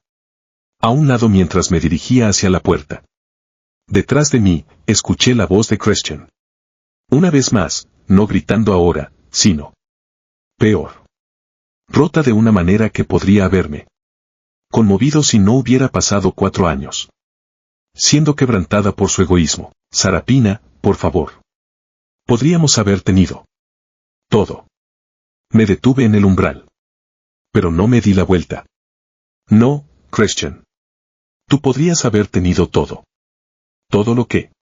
a un lado mientras me dirigía hacia la puerta. Detrás de mí, escuché la voz de Christian. Una vez más, no gritando ahora, sino peor. Rota de una manera que podría haberme conmovido si no hubiera pasado 4 años. Siendo quebrantada por su egoísmo. Sarapina, por favor. Podríamos haber tenido todo. Me detuve en el umbral. Pero no me di la vuelta. No, Christian. Tú podrías haber tenido todo. Todo lo que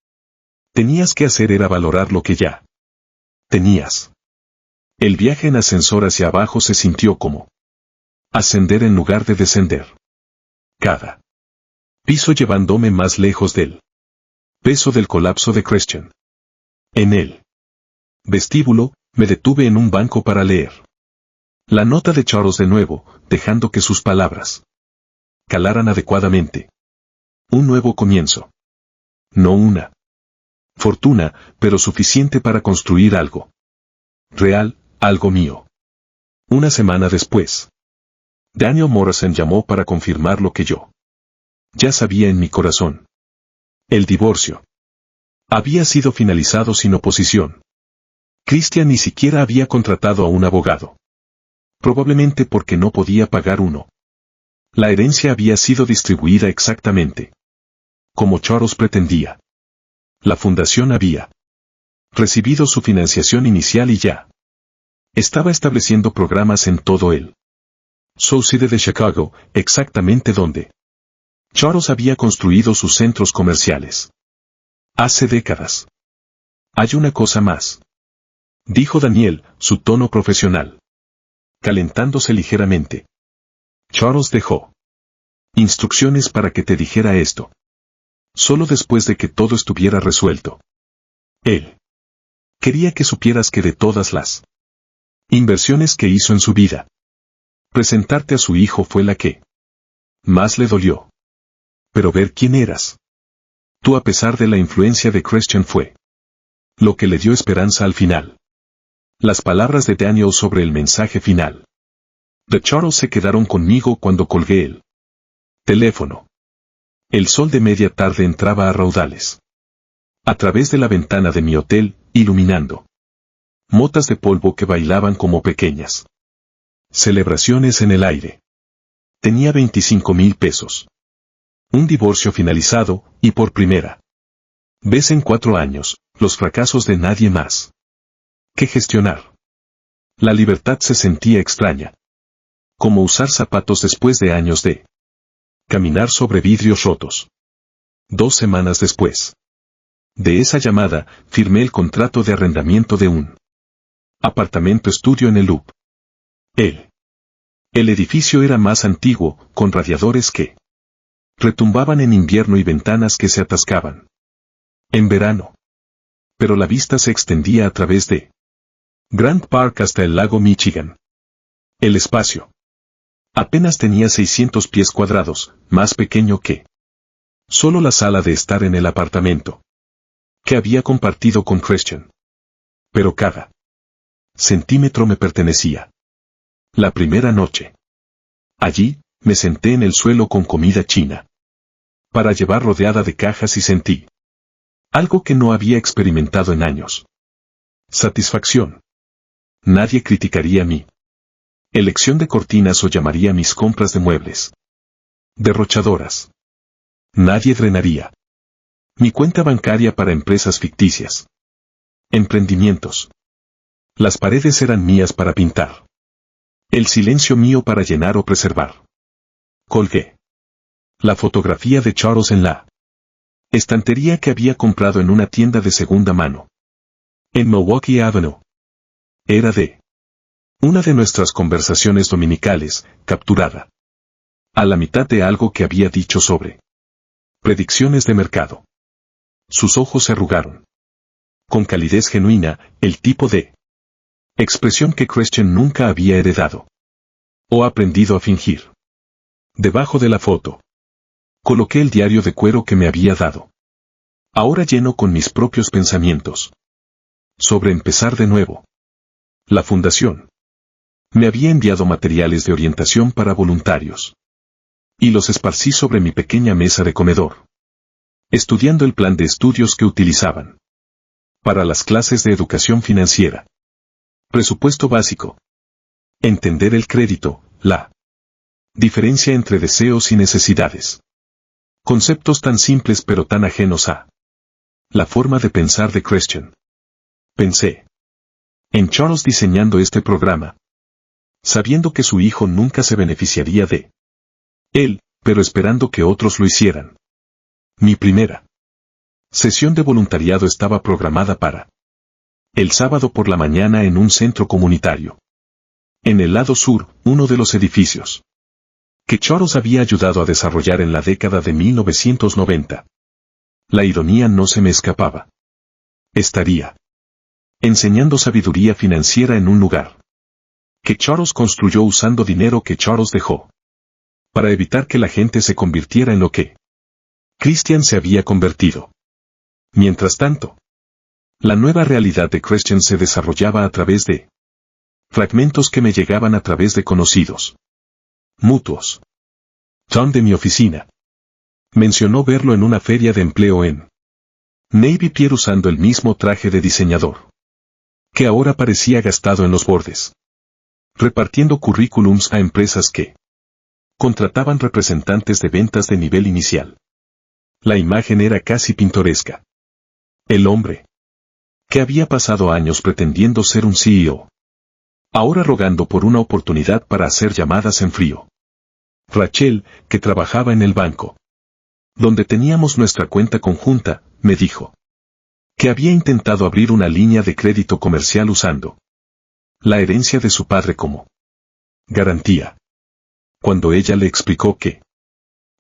tenías que hacer era valorar lo que ya tenías. El viaje en ascensor hacia abajo se sintió como ascender en lugar de descender. Cada piso llevándome más lejos del peso del colapso de Christian. En el vestíbulo, me detuve en un banco para leer la nota de Charles de nuevo, dejando que sus palabras calaran adecuadamente. Un nuevo comienzo. No una fortuna, pero suficiente para construir algo real, algo mío. Una semana después, Daniel Morrison llamó para confirmar lo que yo ya sabía en mi corazón. El divorcio había sido finalizado sin oposición. Christian ni siquiera había contratado a un abogado. Probablemente porque no podía pagar uno. La herencia había sido distribuida exactamente como Charles pretendía. La fundación había recibido su financiación inicial y ya estaba estableciendo programas en todo el South Side de Chicago, exactamente donde Charles había construido sus centros comerciales. Hace décadas. Hay una cosa más, dijo Daniel, su tono profesional calentándose ligeramente. Charles dejó instrucciones para que te dijera esto. Solo después de que todo estuviera resuelto. Él quería que supieras que de todas las inversiones que hizo en su vida, presentarte a su hijo fue la que más le dolió. Pero ver quién eras tú a pesar de la influencia de Christian fue lo que le dio esperanza al final. Las palabras de Daniel sobre el mensaje final de Charles se quedaron conmigo cuando colgué el teléfono. El sol de media tarde entraba a raudales a través de la ventana de mi hotel, iluminando motas de polvo que bailaban como pequeñas celebraciones en el aire. Tenía 25,000 pesos. Un divorcio finalizado, y por primera vez en 4 años, los fracasos de nadie más que gestionar. La libertad se sentía extraña. Como usar zapatos después de años de caminar sobre vidrios rotos. 2 semanas después de esa llamada, firmé el contrato de arrendamiento de un apartamento estudio en el Loop. El edificio era más antiguo, con radiadores que retumbaban en invierno y ventanas que se atascaban en verano. Pero la vista se extendía a través de Grant Park hasta el lago Michigan. El espacio apenas tenía 600 pies cuadrados, más pequeño que solo la sala de estar en el apartamento que había compartido con Christian. Pero cada centímetro me pertenecía. La primera noche. Allí, me senté en el suelo con comida china para llevar rodeada de cajas y sentí algo que no había experimentado en años. Satisfacción. Nadie criticaría mi elección de cortinas o llamaría mis compras de muebles derrochadoras. Nadie drenaría mi cuenta bancaria para empresas ficticias. Emprendimientos. Las paredes eran mías para pintar. El silencio mío para llenar o preservar. Colgué la fotografía de Charles en la estantería que había comprado en una tienda de segunda mano. En Milwaukee Avenue. Era de una de nuestras conversaciones dominicales, capturada a la mitad de algo que había dicho sobre predicciones de mercado. Sus ojos se arrugaron. Con calidez genuina, el tipo de expresión que Christian nunca había heredado o aprendido a fingir. Debajo de la foto coloqué el diario de cuero que me había dado, ahora lleno con mis propios pensamientos sobre empezar de nuevo. La fundación me había enviado materiales de orientación para voluntarios y los esparcí sobre mi pequeña mesa de comedor, estudiando el plan de estudios que utilizaban para las clases de educación financiera. Presupuesto básico. Entender el crédito, la diferencia entre deseos y necesidades. Conceptos tan simples pero tan ajenos a la forma de pensar de Christian. Pensé en Charles diseñando este programa, sabiendo que su hijo nunca se beneficiaría de él, pero esperando que otros lo hicieran. Mi primera sesión de voluntariado estaba programada para el sábado por la mañana en un centro comunitario. En el lado sur, uno de los edificios que Charles había ayudado a desarrollar en la década de 1990. La ironía no se me escapaba. Estaría enseñando sabiduría financiera en un lugar que Charles construyó usando dinero que Charles dejó para evitar que la gente se convirtiera en lo que Christian se había convertido. Mientras tanto, la nueva realidad de Christian se desarrollaba a través de fragmentos que me llegaban a través de conocidos mutuos. Tom de mi oficina mencionó verlo en una feria de empleo en Navy Pier usando el mismo traje de diseñador, que ahora parecía gastado en los bordes, repartiendo currículums a empresas que contrataban representantes de ventas de nivel inicial. La imagen era casi pintoresca. El hombre, que había pasado años pretendiendo ser un CEO, ahora rogando por una oportunidad para hacer llamadas en frío. Rachel, que trabajaba en el banco donde teníamos nuestra cuenta conjunta, me dijo que había intentado abrir una línea de crédito comercial usando la herencia de su padre como garantía, cuando ella le explicó que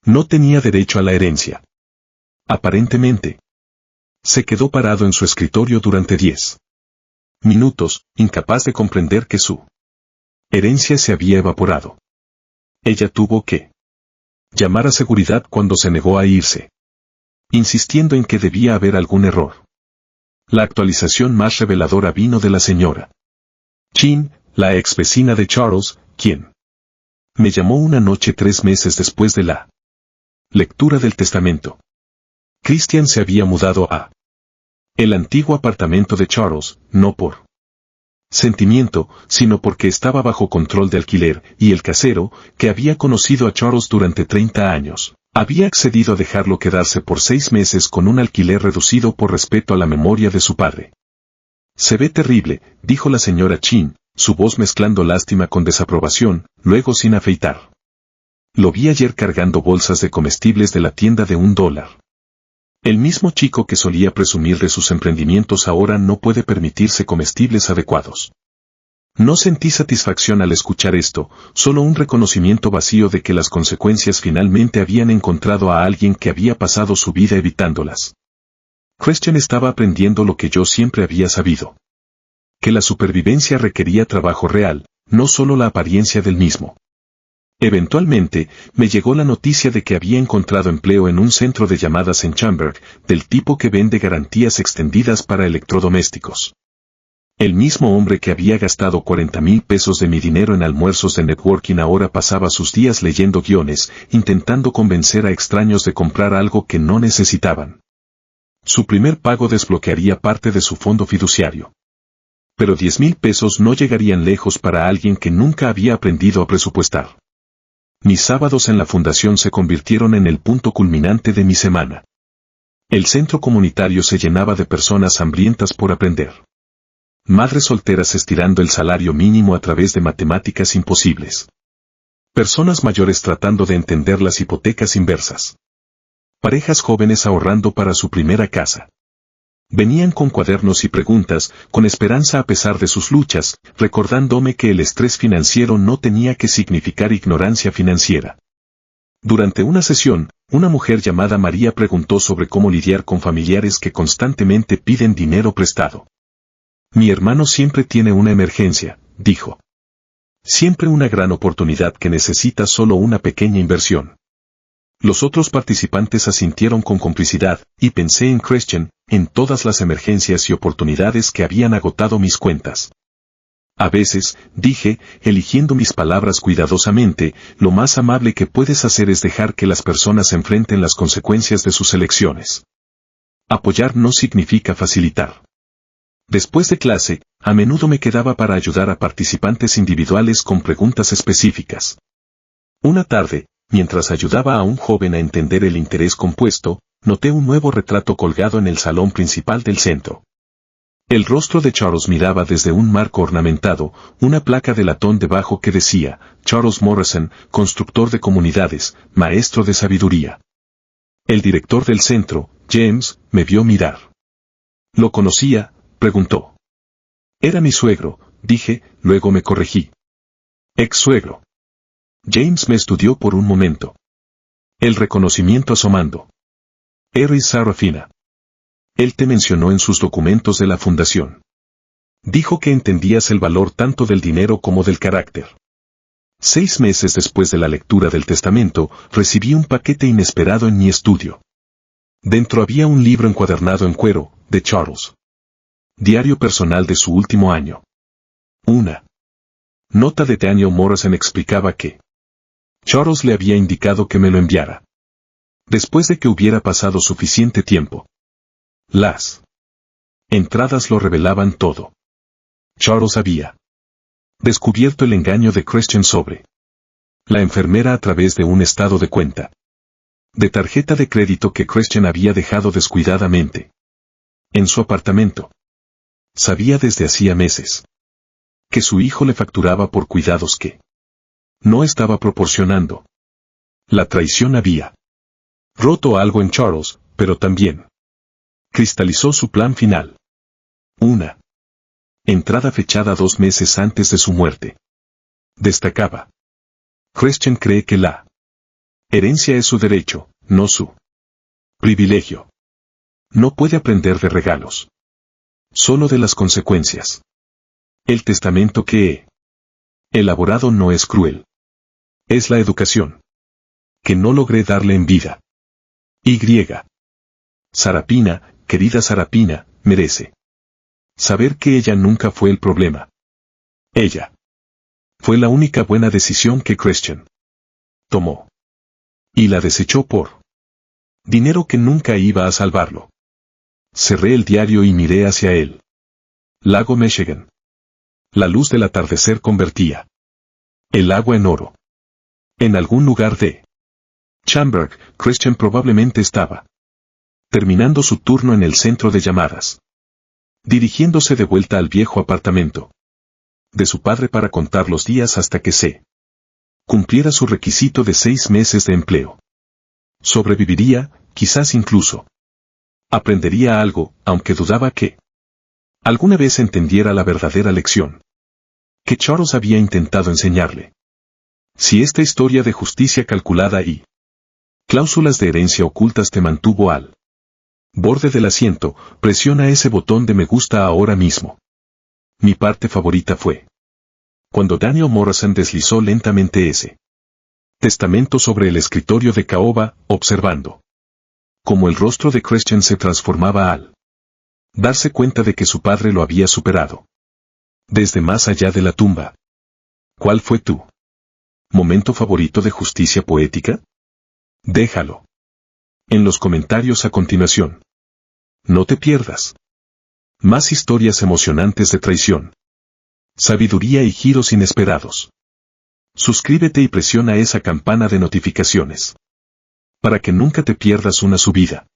no tenía derecho a la herencia. Aparentemente, se quedó parado en su escritorio durante 10 minutos, incapaz de comprender que su herencia se había evaporado. Ella tuvo que llamar a seguridad cuando se negó a irse, insistiendo en que debía haber algún error. La actualización más reveladora vino de la señora Chin, la ex vecina de Charles, quien me llamó una noche 3 meses después de la lectura del testamento. Christian se había mudado a el antiguo apartamento de Charles, no por sentimiento, sino porque estaba bajo control de alquiler, y el casero, que había conocido a Charles durante 30 años, había accedido a dejarlo quedarse por 6 meses con un alquiler reducido por respeto a la memoria de su padre. Se ve terrible, dijo la señora Chin, su voz mezclando lástima con desaprobación, luego sin afeitar. Lo vi ayer cargando bolsas de comestibles de la tienda de $1. El mismo chico que solía presumir de sus emprendimientos ahora no puede permitirse comestibles adecuados. No sentí satisfacción al escuchar esto, solo un reconocimiento vacío de que las consecuencias finalmente habían encontrado a alguien que había pasado su vida evitándolas. Christian estaba aprendiendo lo que yo siempre había sabido: que la supervivencia requería trabajo real, no solo la apariencia del mismo. Eventualmente, me llegó la noticia de que había encontrado empleo en un centro de llamadas en Chamberg, del tipo que vende garantías extendidas para electrodomésticos. El mismo hombre que había gastado 40,000 pesos de mi dinero en almuerzos de networking ahora pasaba sus días leyendo guiones, intentando convencer a extraños de comprar algo que no necesitaban. Su primer pago desbloquearía parte de su fondo fiduciario. Pero 10,000 pesos no llegarían lejos para alguien que nunca había aprendido a presupuestar. Mis sábados en la fundación se convirtieron en el punto culminante de mi semana. El centro comunitario se llenaba de personas hambrientas por aprender. Madres solteras estirando el salario mínimo a través de matemáticas imposibles. Personas mayores tratando de entender las hipotecas inversas. Parejas jóvenes ahorrando para su primera casa. Venían con cuadernos y preguntas, con esperanza a pesar de sus luchas, recordándome que el estrés financiero no tenía que significar ignorancia financiera. Durante una sesión, una mujer llamada María preguntó sobre cómo lidiar con familiares que constantemente piden dinero prestado. Mi hermano siempre tiene una emergencia, dijo. Siempre una gran oportunidad que necesita solo una pequeña inversión. Los otros participantes asintieron con complicidad, y pensé en Christian, en todas las emergencias y oportunidades que habían agotado mis cuentas. A veces, dije, eligiendo mis palabras cuidadosamente, lo más amable que puedes hacer es dejar que las personas enfrenten las consecuencias de sus elecciones. Apoyar no significa facilitar. Después de clase, a menudo me quedaba para ayudar a participantes individuales con preguntas específicas. Una tarde, mientras ayudaba a un joven a entender el interés compuesto, noté un nuevo retrato colgado en el salón principal del centro. El rostro de Charles miraba desde un marco ornamentado, una placa de latón debajo que decía, Charles Morrison, constructor de comunidades, maestro de sabiduría. El director del centro, James, me vio mirar. ¿Lo conocía?, preguntó. Era mi suegro, dije, luego me corregí. Ex-suegro. James me estudió por un momento. El reconocimiento asomando. Eres Sarafina. Él te mencionó en sus documentos de la fundación. Dijo que entendías el valor tanto del dinero como del carácter. 6 meses después de la lectura del testamento, recibí un paquete inesperado en mi estudio. Dentro había un libro encuadernado en cuero, de Charles. Diario personal de su último año. Una nota de Daniel Morrison explicaba que Charles le había indicado que me lo enviara. Después de que hubiera pasado suficiente tiempo. Las entradas lo revelaban todo. Charles había descubierto el engaño de Christian sobre la enfermera a través de un estado de cuenta de tarjeta de crédito que Christian había dejado descuidadamente en su apartamento. Sabía desde hacía meses que su hijo le facturaba por cuidados que no estaba proporcionando. La traición había roto algo en Charles, pero también cristalizó su plan final. Una entrada fechada 2 meses antes de su muerte. Destacaba. Christian cree que la herencia es su derecho, no su privilegio. No puede aprender de regalos. Solo de las consecuencias. El testamento que he elaborado no es cruel. Es la educación que no logré darle en vida. Y. Sarapina, querida Sarapina, merece saber que ella nunca fue el problema. Ella fue la única buena decisión que Christian tomó. Y la desechó por dinero que nunca iba a salvarlo. Cerré el diario y miré hacia él. Lago Michigan. La luz del atardecer convertía el agua en oro. En algún lugar de Chamberg, Christian probablemente estaba terminando su turno en el centro de llamadas. Dirigiéndose de vuelta al viejo apartamento de su padre para contar los días hasta que se cumpliera su requisito de 6 meses de empleo. Sobreviviría, quizás incluso aprendería algo, aunque dudaba que alguna vez entendiera la verdadera lección que Charles había intentado enseñarle. Si esta historia de justicia calculada y cláusulas de herencia ocultas te mantuvo al borde del asiento, presiona ese botón de me gusta ahora mismo. Mi parte favorita fue cuando Daniel Morrison deslizó lentamente ese testamento sobre el escritorio de caoba, observando cómo el rostro de Christian se transformaba al darse cuenta de que su padre lo había superado. Desde más allá de la tumba. ¿Cuál fue tu momento favorito de justicia poética? Déjalo en los comentarios a continuación. No te pierdas más historias emocionantes de traición, sabiduría y giros inesperados. Suscríbete y presiona esa campana de notificaciones para que nunca te pierdas una subida.